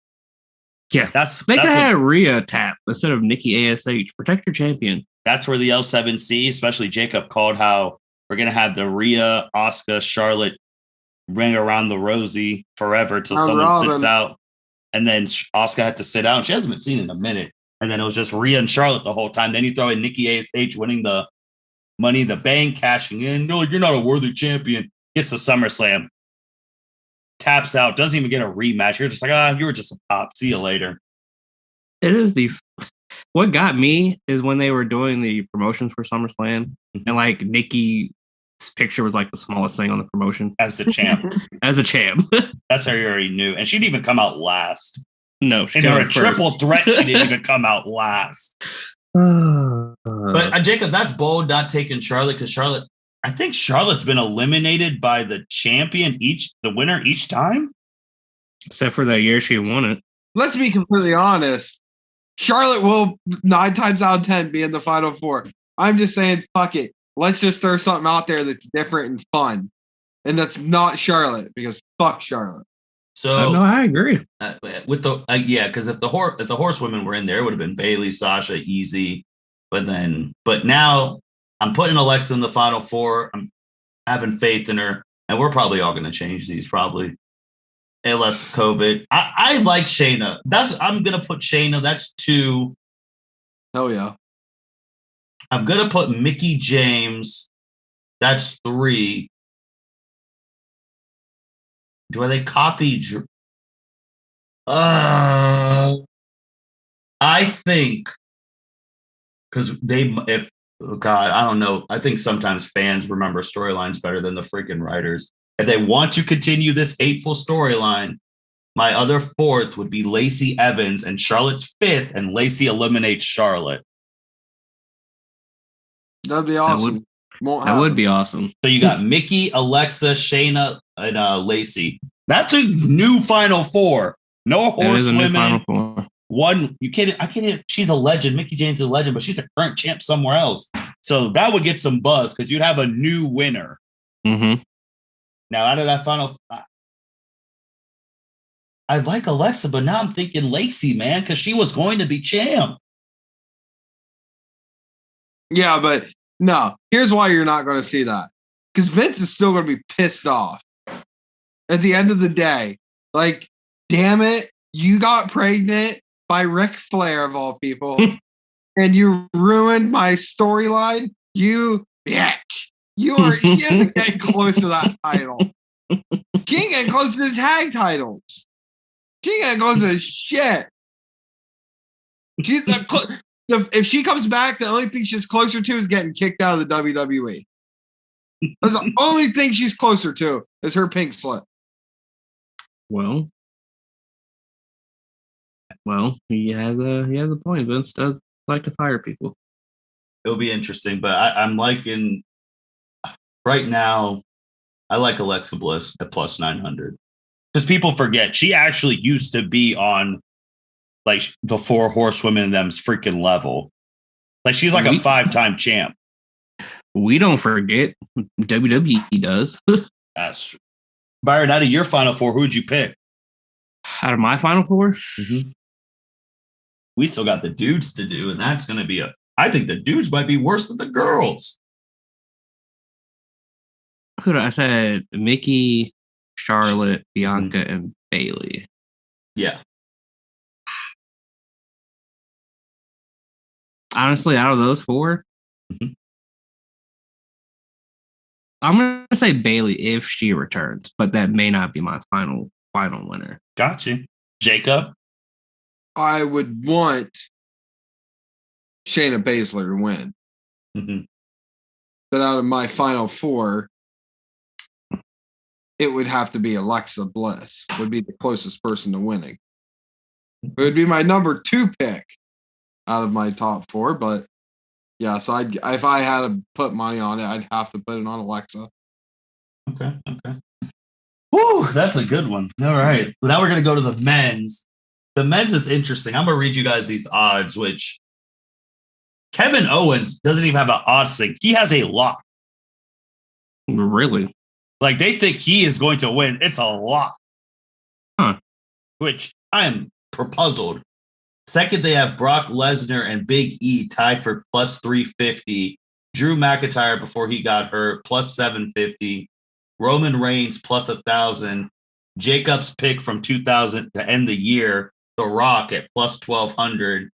Yeah, they could have had Rhea tap instead of Nikki ASH. Protect your champion. That's where the L7C, especially Jacob, called how we're gonna have the Rhea, Asuka, Charlotte ring around the Rosie forever till someone sits out, and then Asuka had to sit out. She hasn't been seen in a minute, and then it was just Rhea and Charlotte the whole time. Then you throw in Nikki ASH winning the Money in the Bank, cashing in. No, you're not a worthy champion. Gets the SummerSlam. Taps out. Doesn't even get a rematch. You're just like, you were just a pop. See you later. It is what got me is when they were doing the promotions for SummerSlam and like Nikki's picture was like the smallest thing on the promotion. As a champ. As a champ. That's how you already knew. And she didn't even come out last. No, she in her triple threat, she didn't even come out last. But Jacob, that's bold not taking Charlotte because Charlotte, I think Charlotte's been eliminated by the champion the winner each time. Except for that year she won it. Let's be completely honest. Charlotte will 9 times out of 10 be in the Final Four. I'm just saying, fuck it. Let's just throw something out there that's different and fun. And that's not Charlotte because fuck Charlotte. So no, I agree. With the because if the horsewomen were in there, it would have been Bayley, Sasha, easy. But now I'm putting Alexa in the Final Four. I'm having faith in her, and we're probably all going to change these probably, unless COVID. I like Shayna. I'm going to put Shayna. That's 2. Hell yeah. I'm going to put Mickie James. That's 3. Do they copy? I think because I don't know. I think sometimes fans remember storylines better than the freaking writers. If they want to continue this hateful storyline, my other 4th would be Lacey Evans and Charlotte's 5th, and Lacey eliminates Charlotte. That'd be awesome. That would be awesome. So you got Mickie, Alexa, Shayna, and Lacey. That's a new Final Four. No horsewomen. One, I can't. She's a legend. Mickie James is a legend, but she's a current champ somewhere else. So that would get some buzz because you'd have a new winner. Mm-hmm. Now, out of that final, I like Alexa, but now I'm thinking Lacey, man, because she was going to be champ. Yeah, but no. Here's why you're not going to see that. Because Vince is still going to be pissed off. At the end of the day, like, damn it, you got pregnant by Ric Flair of all people, and you ruined my storyline. You bitch. He isn't getting close to that title. He ain't getting close to the tag titles. He ain't getting close to shit. If she comes back, the only thing she's closer to is getting kicked out of the WWE. That's the only thing she's closer to is her pink slip. Well, he has a point. Vince does like to fire people. It'll be interesting, but I'm liking right now. I like Alexa Bliss at plus 900 because people forget she actually used to be on like the 4 horsewomen in them's freaking level. Like she's like a 5-time champ. We don't forget. WWE does. That's true. Byron, out of your Final Four, who would you pick? Out of my Final Four? Mm-hmm. We still got the dudes to do, and that's going to be I think the dudes might be worse than the girls. I said Mickie, Charlotte, Bianca, and Bayley. Yeah. Honestly, out of those 4, I'm going to say Bayley if she returns, but that may not be my final winner. Got you. Jacob? I would want Shayna Baszler to win. Mm-hmm. But out of my Final Four, it would have to be Alexa Bliss, would be the closest person to winning. It would be my number 2 pick out of my top 4, but yeah, so if I had to put money on it, I'd have to put it on Alexa. Okay. Woo, that's a good one. All right. Well, now we're going to go to the men's. The men's is interesting. I'm going to read you guys these odds, which Kevin Owens doesn't even have an odds thing. He has a lock. Really? Like they think he is going to win. It's a lock. Huh. Which I am puzzled. Second, they have Brock Lesnar and Big E tied for plus 350. Drew McIntyre before he got hurt, plus 750. Roman Reigns plus 1,000. Jacob's pick from 2000 to end the year, The Rock at plus 1,200.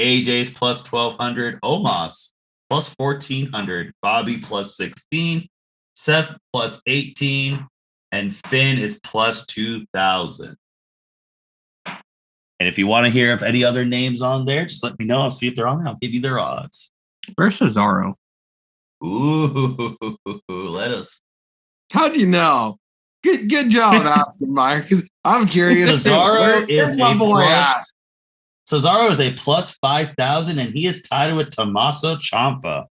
AJ's plus 1,200. Omos plus 1,400. Bobby plus 16. Seth plus 18. And Finn is plus 2,000. And if you want to hear of any other names on there, just let me know. I'll see if they're on there. I'll give you their odds. Where's Cesaro? Ooh, let us. How'd you know? Good job asking, Byron, because I'm curious. Cesaro is my a boy at? plus. Cesaro is a plus 5,000, and he is tied with Tommaso Ciampa.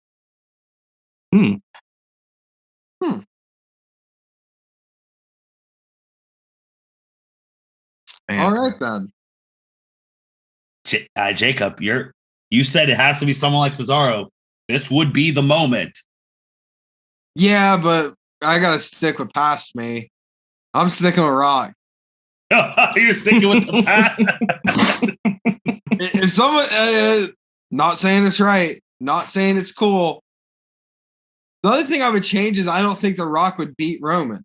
All right then. Jacob, you said it has to be someone like Cesaro. This would be the moment. Yeah, but I gotta stick with past me. I'm sticking with Rock. You're sticking with the past. If someone, not saying it's right, not saying it's cool. The other thing I would change is I don't think The Rock would beat Roman.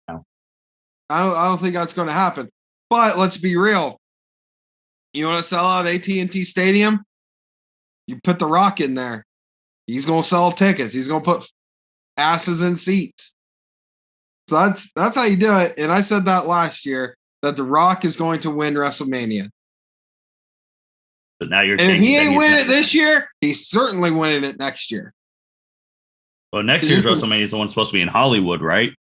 No. I don't think that's going to happen. But let's be real. You want to sell out AT&T Stadium? You put The Rock in there. He's going to sell tickets. He's going to put asses in seats. So that's how you do it. And I said that last year, that The Rock is going to win WrestleMania. But now you're And if changing. he ain't winning it this year, he's certainly winning it next year. Well, next year's WrestleMania is the one supposed to be in Hollywood, right?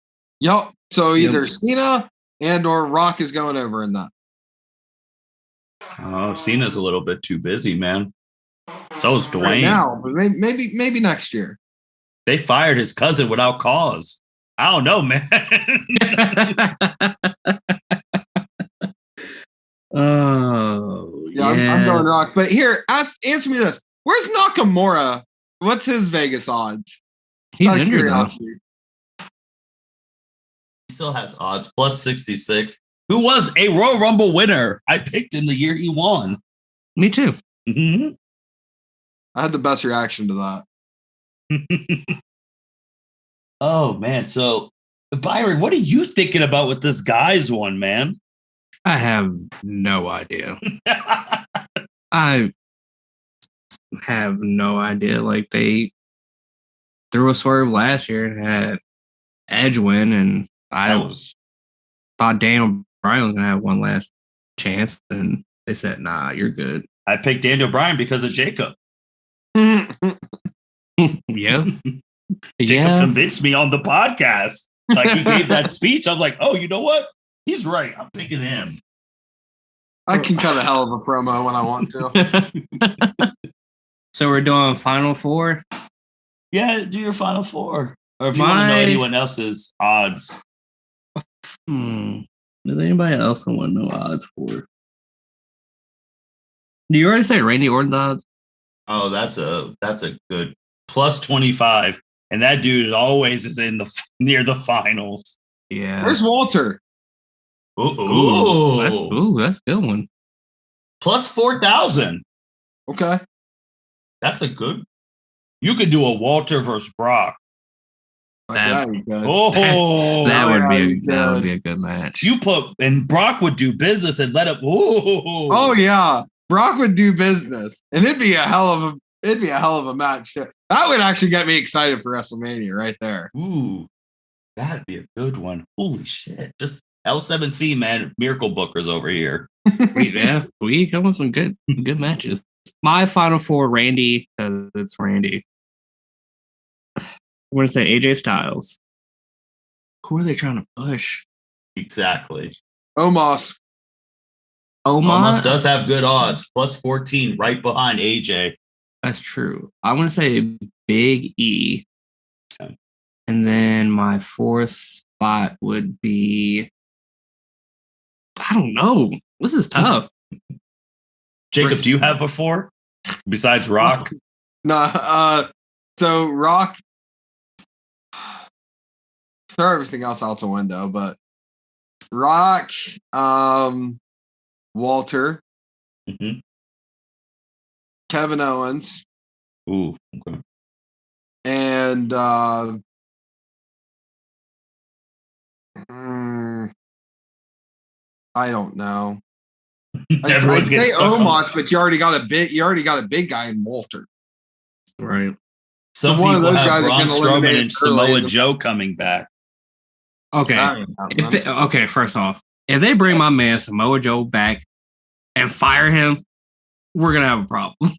Yep. So either Cena and or Rock is going over in that. Oh, Cena's a little bit too busy, man. So is Dwayne. Right now, but maybe next year. They fired his cousin without cause. I don't know, man. Oh, yeah. I'm going Rock. But here, answer me this. Where's Nakamura? What's his Vegas odds? He's injured though. He still has odds, plus 66. Who was a Royal Rumble winner? I picked him the year he won. Me too. Mm-hmm. I had the best reaction to that. Oh, man. So, Byron, what are you thinking about with this guy's one, man? I have no idea. I have no idea. Like, they threw a swerve last year and had Edge win, and I thought Daniel Bryan was going to have one last chance, and they said, nah, you're good. I picked Daniel Bryan because of Jacob. Yeah. Jacob convinced me on the podcast. Like, he gave that speech. I'm like, oh, you know what? He's right. I'm picking him. I can cut a hell of a promo when I want to. So we're doing Final Four? Yeah, do your Final Four. Or if you want to know anyone else's odds. Does anybody else want to know odds for? Do you already say Randy Orton's odds? Oh, that's a good plus 25. And that dude always is in near the finals. Yeah. Where's Walter? That's a good one. Plus 4,000. Okay. That's a good. You could do a Walter versus Brock. That would be a good match. And Brock would do business and let him. Oh yeah, Brock would do business, and it'd be a hell of a match. That would actually get me excited for WrestleMania right there. Ooh, that'd be a good one. Holy shit! Just L7C, man, miracle bookers over here. We come with some good matches. My Final Four, Randy, because it's Randy. I'm going to say AJ Styles. Who are they trying to push? Exactly. Omos does have good odds. Plus 14, right behind AJ. That's true. I want to say Big E. Okay. And then my fourth spot would be... I don't know. This is tough. Jacob, do you have a four besides Rock? No. So Rock, throw everything else out the window, but Rock, Walter, Kevin Owens. Ooh, okay. And I don't know. I'd say Omos, but you already got a big guy in Walter. Right. Some one of people those have guys that Braun get Strowman eliminated and Samoa early. Joe coming back. Okay. Okay, first off, if they bring my man Samoa Joe back and fire him, we're going to have a problem.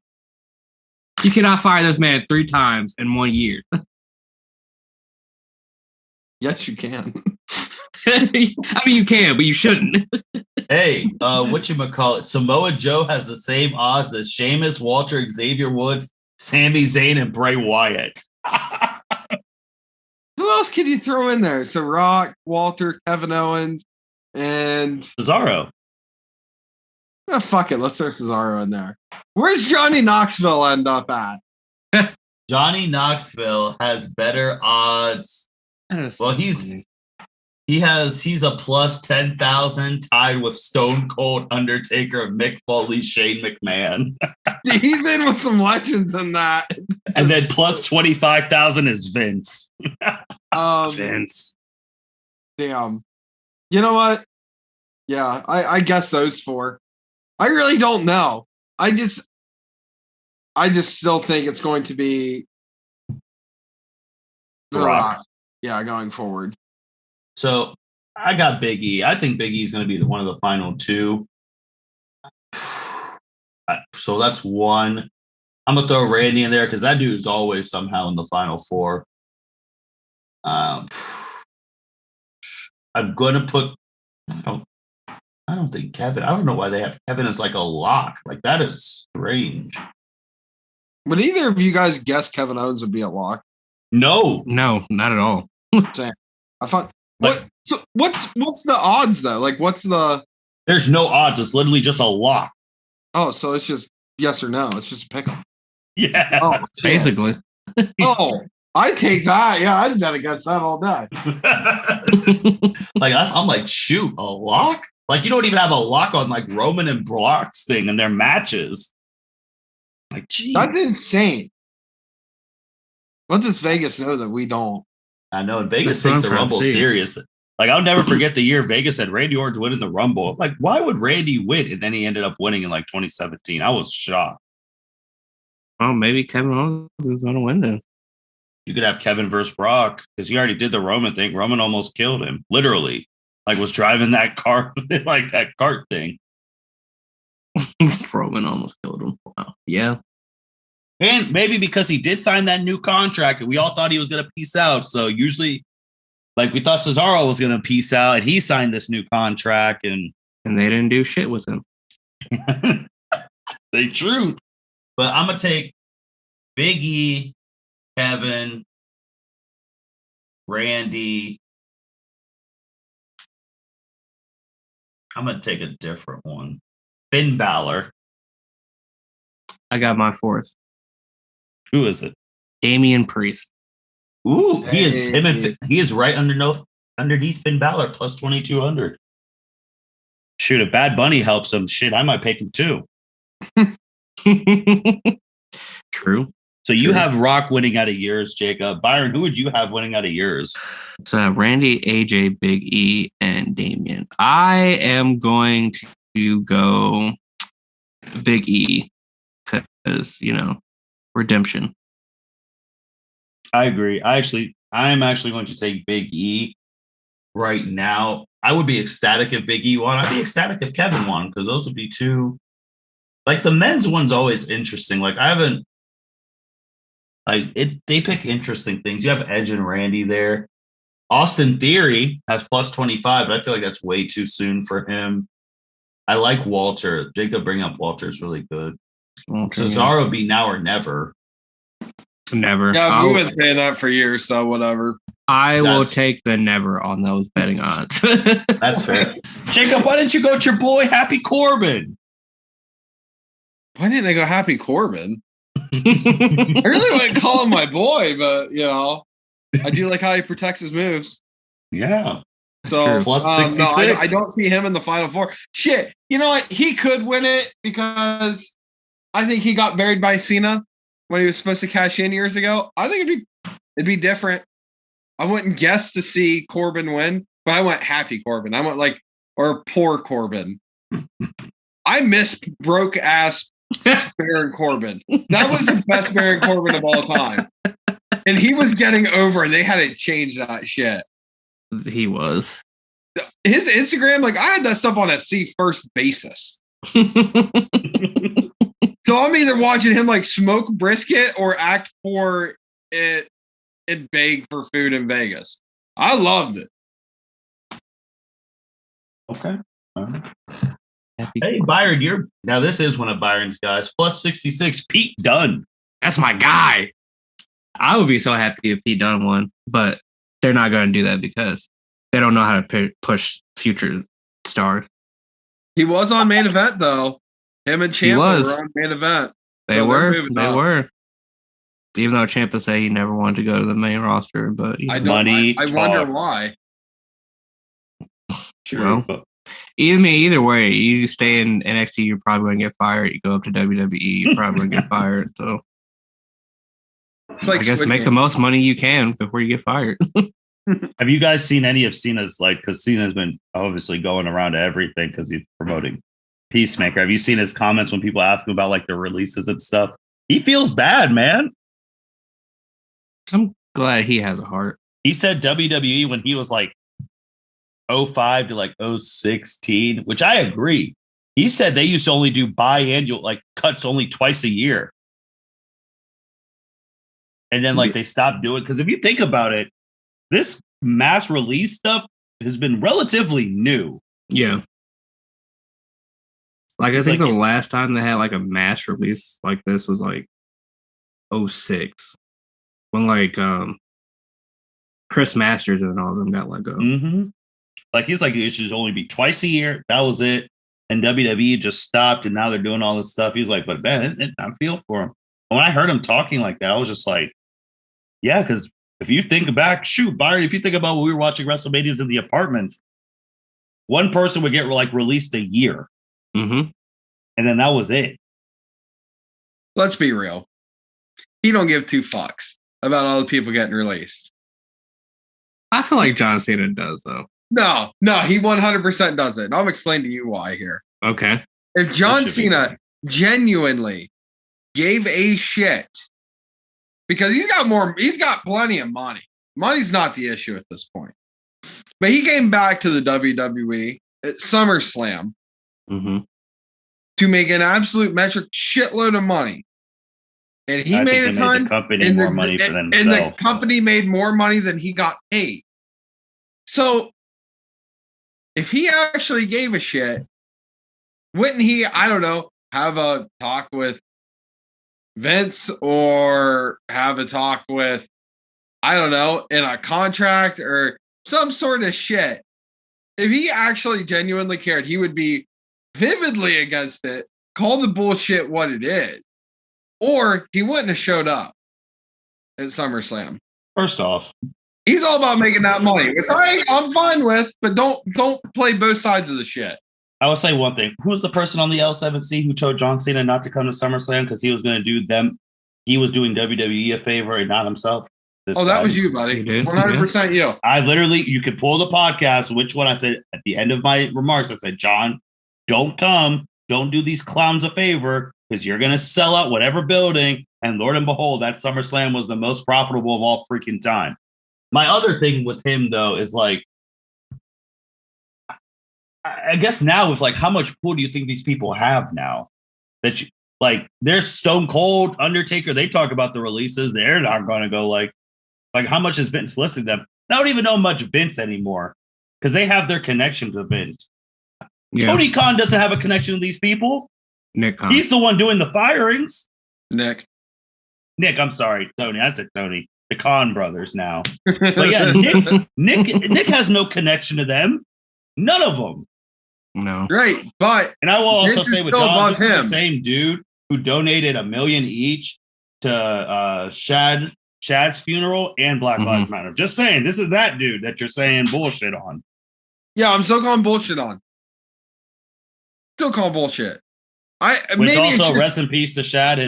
You cannot fire this man 3 times in 1 year. Yes, you can. I mean, you can, but you shouldn't. Hey, whatchamacallit? Samoa Joe has the same odds as Sheamus, Walter, Xavier Woods, Sami Zayn, and Bray Wyatt. Who else can you throw in there? So Rock, Walter, Kevin Owens, and Cesaro. oh, fuck it. Let's throw Cesaro in there. Where's Johnny Knoxville end up at? Johnny Knoxville has better odds. Well, he's a plus 10,000 tied with Stone Cold, Undertaker, Mick Foley, Shane McMahon. He's in with some legends in that. And then plus 25,000 is Vince. Vince. Damn. You know what? Yeah, I guess those 4. I really don't know. I just still think it's going to be The Rock. Yeah, going forward. So I got Big E. I think Big E is going to be one of the final 2. So that's 1. I'm going to throw Randy in there because that dude is always somehow in the final 4. I'm going to put, I don't think Kevin, I don't know why they have Kevin as like a lock. Like that is strange. Would either of you guys guess Kevin Owens would be a lock? No, not at all. I thought. What's the odds though? Like, what's the? There's no odds. It's literally just a lock. Oh, so it's just yes or no. It's just a pick 'em. Yeah. Oh, basically. Oh, I take that. Yeah, I'd bet against that all day. Like I'm like, shoot, a lock? Like you don't even have a lock on like Roman and Brock's thing in their matches. Like, geez. That's insane. What does Vegas know that we don't? I know, and Vegas takes the Rumble serious. Like, I'll never forget the year Vegas had Randy Orton winning the Rumble. Like, why would Randy win? And then he ended up winning in like 2017. I was shocked. Well, maybe Kevin Owens is going to win then. You could have Kevin versus Brock because he already did the Roman thing. Roman almost killed him, literally. Like, was driving that car, like that cart thing. Roman almost killed him. Wow. Yeah. And maybe because he did sign that new contract and we all thought he was going to peace out. So usually, like we thought Cesaro was going to peace out and he signed this new contract and they didn't do shit with him. They true. But I'm going to take Big E, Kevin, Randy. I'm going to take a different one. Finn Balor. I got my 4th. Who is it? Damian Priest. Ooh, he is right underneath Finn Balor plus 2,200. Shoot, if Bad Bunny helps him, shit, I might pick him too. True. So you have Rock winning out of yours, Jacob. Byron, who would you have winning out of yours? So I have Randy, AJ, Big E, and Damian. I am going to go Big E because, redemption. I agree. I am actually going to take Big E right now. I would be ecstatic if Big E won. I'd be ecstatic if Kevin won because those would be two. Like the men's one's always interesting. Like I haven't. Like they pick interesting things. You have Edge and Randy there. Austin Theory has plus 25, but I feel like that's way too soon for him. I like Walter. Jacob bring up Walter is really good. Cesaro would be now or never. Never. Yeah, we've been saying that for years, so whatever. I will take the never on those betting odds. That's fair. Jacob, why didn't you go with your boy Happy Corbin? Why didn't I go Happy Corbin? I really wouldn't call him my boy, but I do like how he protects his moves. Yeah. So plus 66. No, I don't see him in the final four. Shit. You know what? He could win it because I think he got buried by Cena when he was supposed to cash in years ago. I think it'd be different. I wouldn't guess to see Corbin win, but I went Happy Corbin. I went or poor Corbin. I miss broke ass Baron Corbin. That was the best Baron Corbin of all time. And he was getting over, and they had to change that shit. He was. His Instagram, like, I had that stuff on a see first basis. So I'm either watching him like smoke brisket or act for it and beg for food in Vegas. I loved it. Okay. All right. Hey, Byron, now this is one of Byron's guys. Plus 66, Pete Dunne. That's my guy. I would be so happy if Pete Dunne won, but they're not going to do that because they don't know how to push future stars. He was on main event though. Him and Ciampa were on main event. They were. Even though Ciampa said he never wanted to go to the main roster, but I wonder why. True. Well, either way, you stay in NXT, you're probably going to get fired. You go up to WWE, you're probably going to get fired. So it's like I guess make the most money you can before you get fired. Have you guys seen any of Cena's, like, because Cena's been obviously going around to everything because he's promoting Peacemaker. Have you seen his comments when people ask him about like the releases and stuff? He feels bad, man. I'm glad he has a heart. He said WWE when he was like 05 to like 016, which I agree. He said they used to only do biannual, like cuts only twice a year. And then like they stopped doing, because if you think about it, this mass release stuff has been relatively new. Yeah. Like I think the last time they had like a mass release like this was like 06. When like Chris Masters and all of them got let go. Mm-hmm. Like he's like, it should only be twice a year. That was it. And WWE just stopped, and now they're doing all this stuff. He's like, but man, I feel for him. And when I heard him talking like that, I was just like, yeah, because if you think back, Byron, if you think about when we were watching WrestleManias in the apartments, one person would get like released a year. Mm-hmm. And then that was it. Let's be real. He don't give two fucks about all the people getting released. I feel like John Cena does, though. No, he 100% doesn't. And I'll explain to you why here. Okay. If John Cena genuinely gave a shit, because he's got plenty of money. Money's not the issue at this point. But he came back to the WWE at SummerSlam to make an absolute metric shitload of money. And he made a ton. The company more money for themselves. And the company made more money than he got paid. So if he actually gave a shit, wouldn't he, I don't know, have a talk with Vince or have a talk with, I don't know, in a contract or some sort of shit? If he actually genuinely cared, he would be vividly against it, call the bullshit what it is, or he wouldn't have showed up at SummerSlam. First off, he's all about making that money, which I'm fine with, but don't play both sides of the shit. I will say one thing. Who was the person on the L7C who told John Cena not to come to SummerSlam because he was going to do them? He was doing WWE a favor and not himself. That was you, buddy. 100% you. I literally, you could pull the podcast, which one I said at the end of my remarks, I said, John, don't come. Don't do these clowns a favor because you're going to sell out whatever building. And Lord and behold, that SummerSlam was the most profitable of all freaking time. My other thing with him, though, is like, I guess now with like, how much pull do you think these people have now? That you, like, they're Stone Cold, Undertaker. They talk about the releases. They're not going to go like how much is Vince listing them? I don't even know much Vince anymore because they have their connection to Vince. Yeah. Tony Khan doesn't have a connection to these people. Nick Khan. He's the one doing the firings. Nick, I'm sorry, Tony. I said Tony. The Khan brothers now. But yeah, Nick has no connection to them. None of them. No. Right, but and I will also say with John, this is the same dude who donated $1 million each to Shad's funeral and Black Lives Matter. Just saying, this is that dude that you're saying bullshit on. Yeah, I'm still calling bullshit on. Still call bullshit. Which also rest in peace to Shad.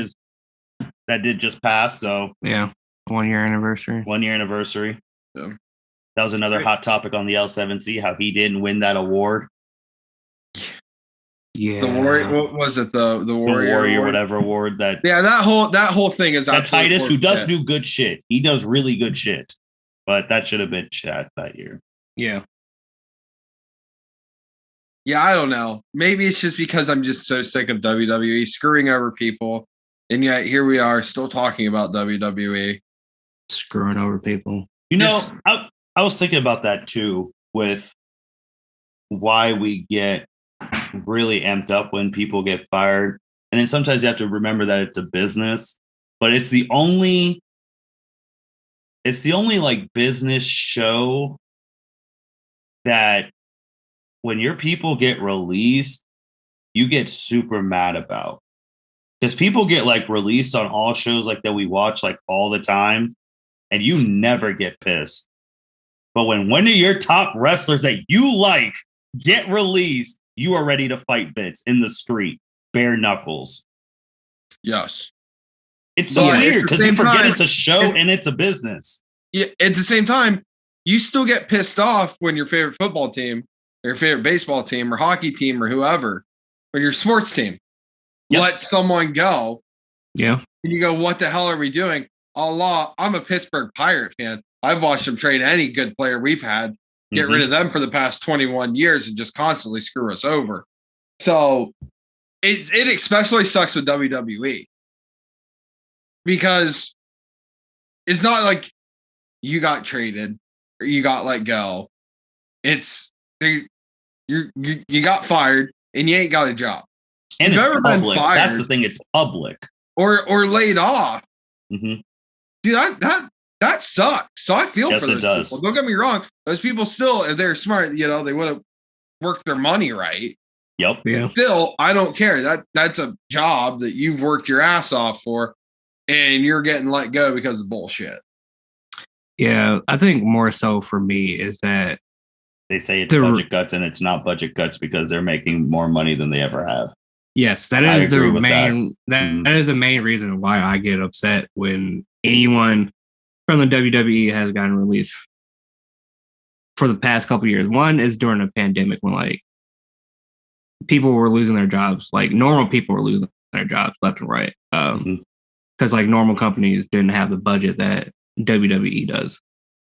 That did just pass. So yeah, 1 year anniversary. 1 year anniversary. Yeah. That was another hot topic on the L7C. How he didn't win that award. Yeah. The Warrior. What was it? The Warrior. Warrior, whatever award that. Yeah, that whole thing is that Titus, who does forfeit. do good shit. He does really good shit, but that should have been Chat that year. Yeah. Yeah, I don't know. Maybe it's just because I'm just so sick of WWE screwing over people, and yet here we are still talking about WWE screwing over people. You know, I was thinking about that too, with why we get really amped up when people get fired. And then sometimes you have to remember that it's a business, but it's the only like business show that when your people get released, you get super mad about. Because people get like released on all shows like that we watch like all the time, and you never get pissed. But when one of your top wrestlers that you like get released, you are ready to fight Vince in the street, bare knuckles. Yes. It's so weird because you forget it's a show and it's a business. Yeah, at the same time, you still get pissed off when your favorite football team, or your favorite baseball team, or hockey team, or whoever, or your sports team, let someone go. Yeah. And you go, what the hell are we doing? Allah, I'm a Pittsburgh Pirate fan. I've watched them trade any good player we've had, get rid of them for the past 21 years and just constantly screw us over. So it especially sucks with WWE because it's not like you got traded or you got let go. It's you got fired and you ain't got a job. And you've ever been fired. That's the thing. It's public. Or laid off. Mm-hmm. Dude, that sucks. So I feel for those does. people. Don't get me wrong. Those people still, if they're smart, they would have worked their money right. Yep. Yeah. Still, I don't care. That's a job that you've worked your ass off for, and you're getting let go because of bullshit. Yeah, I think more so for me is that they say it's budget cuts, and it's not budget cuts because they're making more money than they ever have. Yes, that is the main. That is the main reason why I get upset when anyone from the WWE has gotten released for the past couple of years. One is during a pandemic when like people were losing their jobs, like normal people were losing their jobs left and right, because like normal companies didn't have the budget that WWE does.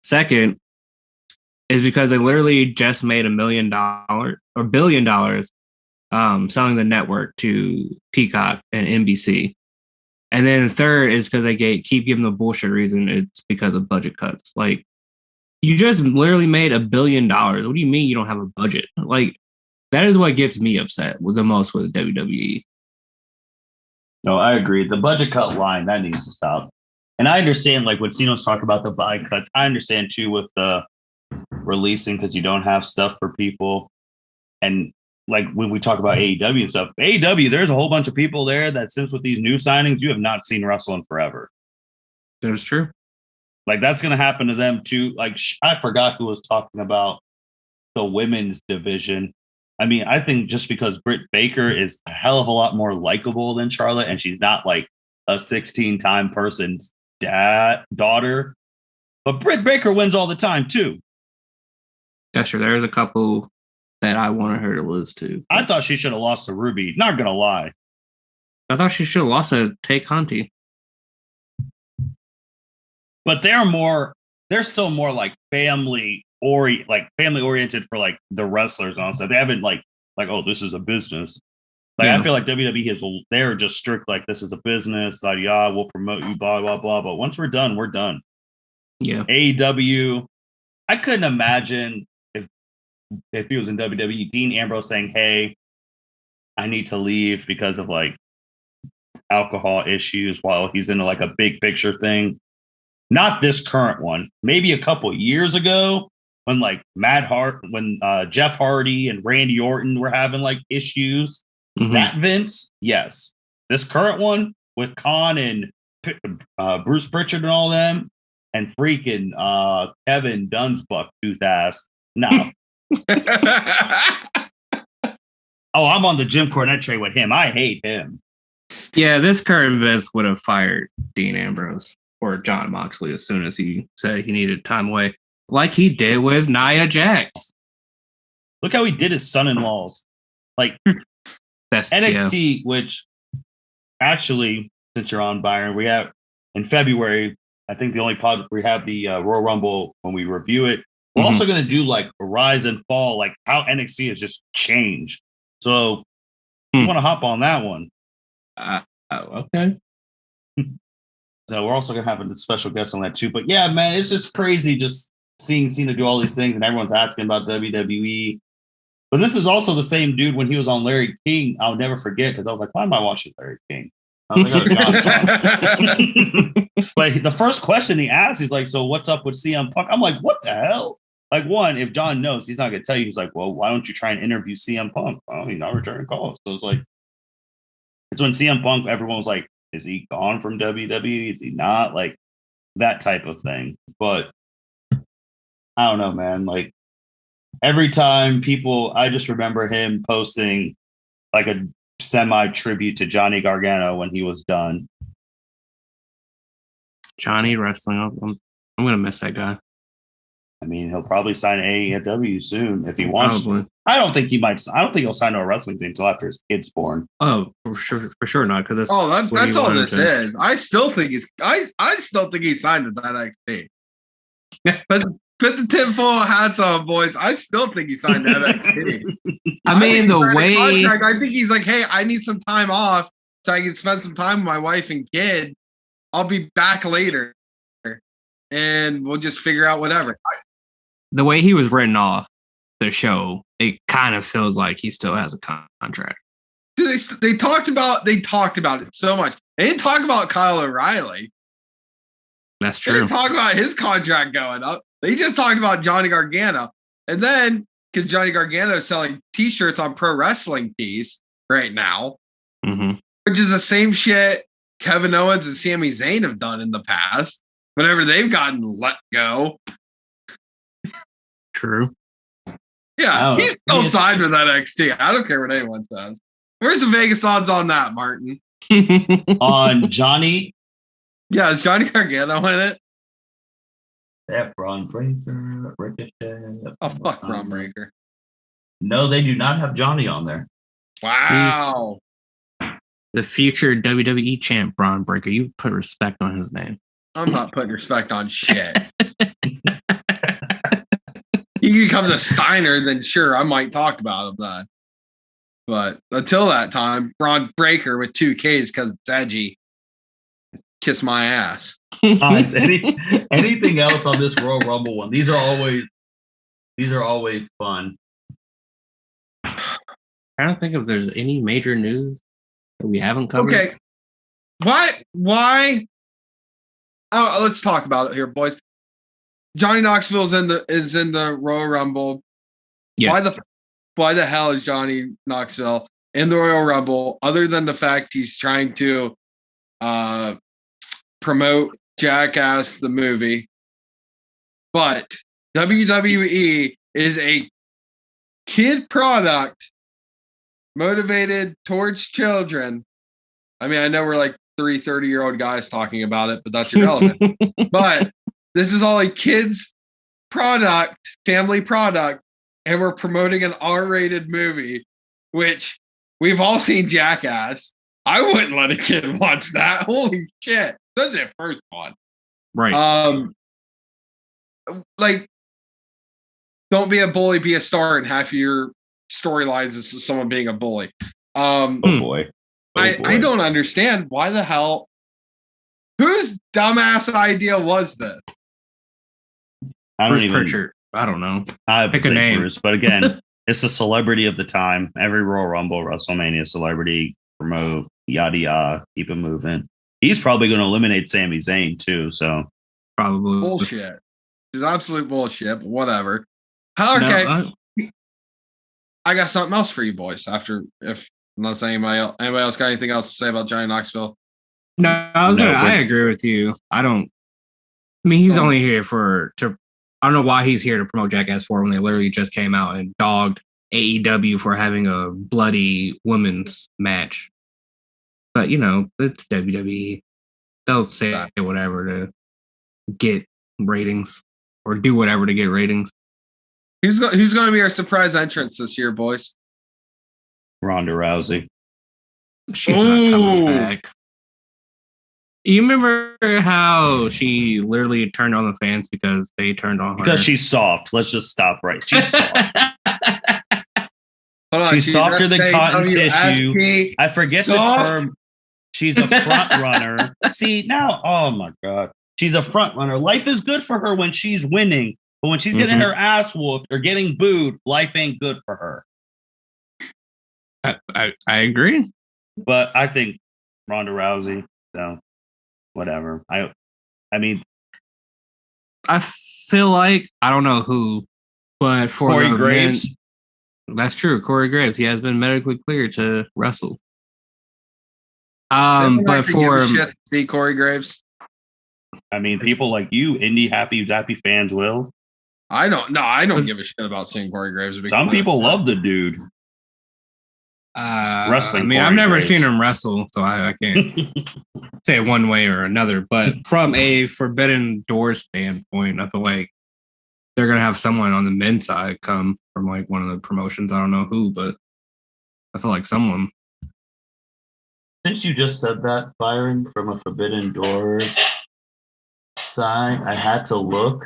Second is because they literally just made $1 million or $1 billion selling the network to Peacock and NBC. And then third is because they keep giving the bullshit reason it's because of budget cuts. Like, you just literally made $1 billion. What do you mean you don't have a budget? Like, that is what gets me upset with the most with WWE. No, I agree. The budget cut line, that needs to stop. And I understand, like, when Cino's talk about the buy cuts, I understand, too, with the releasing because you don't have stuff for people. And like when we talk about AEW and stuff, AEW, there's a whole bunch of people there that since with these new signings, you have not seen wrestling forever. That's true. Like that's going to happen to them too. Like I forgot who was talking about the women's division. I mean, I think just because Britt Baker is a hell of a lot more likable than Charlotte, and she's not like a 16-time person's daughter, but Britt Baker wins all the time too. Yeah, sure. There's a couple that I wanted her to lose to. I thought she should have lost to Ruby. Not gonna lie. I thought she should have lost to Tay Conti. But they're still more like family oriented for like the wrestlers and all stuff. They haven't like, oh, this is a business. Like I feel like WWE they're just strict like this is a business, like yeah, we'll promote you, blah, blah, blah. But once we're done, we're done. Yeah. AEW, I couldn't imagine if he was in WWE, Dean Ambrose saying, hey, I need to leave because of like alcohol issues while he's in like a big picture thing. Not this current one. Maybe a couple years ago when like Jeff Hardy and Randy Orton were having like issues. That Vince, yes. This current one with Khan and Bruce Pritchard and all them and freaking Kevin Dunsbuck tooth ass. No. Oh, I'm on the Jim Cornette train with him. I hate him. Yeah, this current Vince would have fired Dean Ambrose or John Moxley as soon as he said he needed time away, like he did with Nia Jax. Look how he did his son-in-laws. Like, NXT, which actually, since you're on, Byron, we have in February, I think the only pod we have the Royal Rumble when we review it. We're also going to do like a rise and fall, like how NXT has just changed. So you want to hop on that one. Okay. So we're also going to have a special guest on that too. But yeah, man, it's just crazy just seeing Cena do all these things and everyone's asking about WWE. But this is also the same dude when he was on Larry King. I'll never forget because I was like, why am I watching Larry King? I was like, oh, John's But the first question he asked, he's like, so what's up with CM Punk? I'm like, what the hell? Like, one, if John knows, he's not going to tell you. He's like, well, why don't you try and interview CM Punk? Oh, he's not returning calls. So it's like, it's when CM Punk, everyone was like, is he gone from WWE? Is he not? Like, that type of thing. But I don't know, man. Like, every time I just remember him posting like a semi-tribute to Johnny Gargano when he was done. Johnny wrestling. I'm going to miss that guy. I mean, he'll probably sign AEW soon if he wants Probably. to. I don't think he'll sign to a wrestling thing until after his kid's born. Oh, for sure not. Because that's all this is. I still think he's signed with that NXT. Put the tinfoil hats on, boys. I still think he signed that NXT. I mean, the way I think he's like, hey, I need some time off so I can spend some time with my wife and kid. I'll be back later, and we'll just figure out whatever. The way he was written off the show, it kind of feels like he still has a contract. Dude, they talked about it so much. They didn't talk about Kyle O'Reilly. That's true. They didn't talk about his contract going up. They just talked about Johnny Gargano. And then, because Johnny Gargano is selling T-shirts on Pro Wrestling Tees right now, which is the same shit Kevin Owens and Sami Zayn have done in the past whenever they've gotten let go. True. Yeah, he's still signed with NXT. I don't care what anyone says. Where's the Vegas odds on that, Martin? On Johnny? Yeah, is Johnny Gargano in it? That Braun Breaker, Ricochet. Oh, fuck Braun Breaker. No, they do not have Johnny on there. Wow. The future WWE champ, Braun Breaker. You put respect on his name. I'm not putting respect on shit. He becomes a Steiner, then sure, I might talk about him then. But until that time, Braun Breaker with 2 Ks because it's edgy. Kiss my ass. Anything else on this Royal Rumble one? These are always fun. I don't think if there's any major news that we haven't covered. Okay. Why? Oh, let's talk about it here, boys. Johnny Knoxville is in the Royal Rumble. Yes. Why the hell is Johnny Knoxville in the Royal Rumble, other than the fact he's trying to promote Jackass the movie? But WWE is a kid product motivated towards children. I mean, I know we're like 30-year-old guys talking about it, but that's irrelevant. But this is all a kids product, family product, and we're promoting an R-rated movie, which we've all seen Jackass. I wouldn't let a kid watch that. Holy shit. That's the first one. Right. Like, don't be a bully, be a star, and half of your storylines is someone being a bully. Oh boy. I don't understand why the hell. Whose dumbass idea was this? Bruce Pritchard. I don't know. I pick a name. Bruce, but again, it's a celebrity of the time. Every Royal Rumble, WrestleMania celebrity, promote, yada yada, keep it moving. He's probably going to eliminate Sami Zayn too. So probably bullshit. It's absolute bullshit. But whatever. Okay. No, I got something else for you boys. Unless anybody else got anything else to say about Johnny Knoxville. No, I agree with you. I mean, he's only here I don't know why he's here to promote Jackass 4 when they literally just came out and dogged AEW for having a bloody women's match. But, it's WWE. They'll say whatever to get ratings or do whatever to get ratings. Who's going to be our surprise entrance this year, boys? Ronda Rousey. She's not coming back. You remember how she literally turned on the fans because they turned on her? Because she's soft. Let's just stop right. She's soft. Hold on, she's softer than cotton tissue. SKWSP. I forget Soft. the term. She's a front runner. See, now, oh my God. She's a front runner. Life is good for her when she's winning. But when she's getting her ass whooped or getting booed, life ain't good for her. I agree. But I think Ronda Rousey, so whatever. I mean, I feel like, I don't know who, but for Corey the Graves. Men, that's true. Corey Graves. He has been medically cleared to wrestle. But for shit to see Corey Graves, I mean, people like you, indie happy fans will. I don't give a shit about seeing Corey Graves. Some people love the dude. Wrestling. I mean, I've never seen him wrestle, so I can't say one way or another. But from a Forbidden Door standpoint, I feel like they're gonna have someone on the men's side come from like one of the promotions. I don't know who, but I feel like someone. Since you just said that, Byron, from a Forbidden Doors side, I had to look.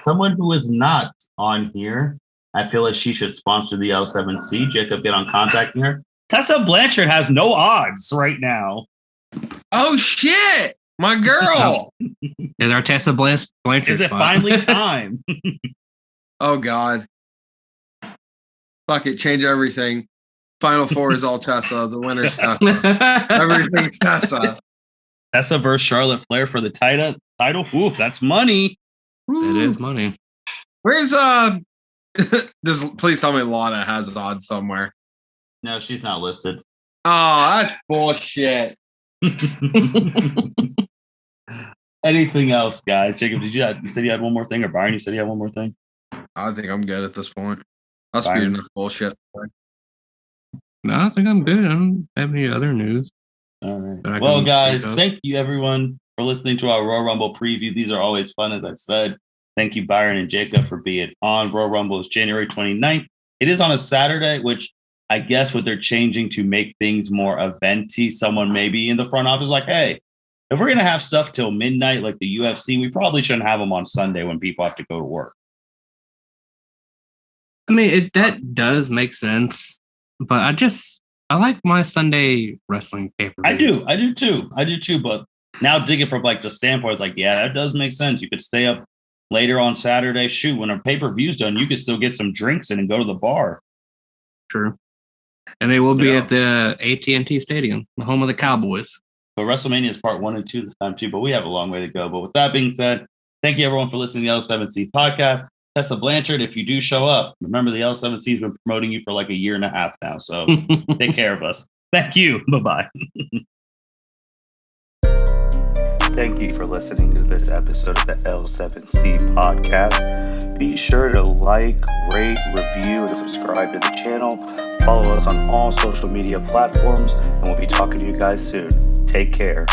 Someone who is not on here, I feel like she should sponsor the L7C. Jacob, get on contacting her. Tessa Blanchard has no odds right now. Oh, shit. My girl. Is our Tessa Blanchard Is it spot. finally time? Oh, God. Fuck it. Change everything. Final four is all Tessa. The winner's Tessa. Everything's Tessa. Tessa versus Charlotte Flair for the title. Ooh, that's money. It is money. Where's please tell me Lana has odds somewhere. No, she's not listed. Oh, that's bullshit. Anything else, guys? Jacob, you said you had one more thing, or Byron, you said you had one more thing? I think I'm good at this point. I'll speed enough bullshit. No, I think I'm good. I don't have any other news. All right. Well, guys, thank you everyone for listening to our Royal Rumble preview. These are always fun, as I said. Thank you, Byron and Jacob, for being on. Royal Rumble is January 29th. It is on a Saturday, which I guess what they're changing to make things more eventy. Someone maybe in the front office like, hey, if we're going to have stuff till midnight like the UFC, we probably shouldn't have them on Sunday when people have to go to work. I mean, that does make sense, but I like my Sunday wrestling pay-per-view. I do too. But now digging from like the standpoint, it's like, yeah, that does make sense. You could stay up later on Saturday. Shoot, when a pay-per-view's done, you could still get some drinks in and go to the bar. True. And they will be at the AT&T Stadium, the home of the Cowboys. But WrestleMania is part 1 and 2 this time too, but we have a long way to go. But with that being said, thank you everyone for listening to the L7C podcast. Tessa Blanchard, if you do show up, remember the L7C has been promoting you for like a year and a half now, so take care of us. Thank you. Bye-bye. Thank you for listening to this episode of the L7C podcast. Be sure to like, rate, review, and subscribe to the channel. Follow us on all social media platforms, and we'll be talking to you guys soon. Take care.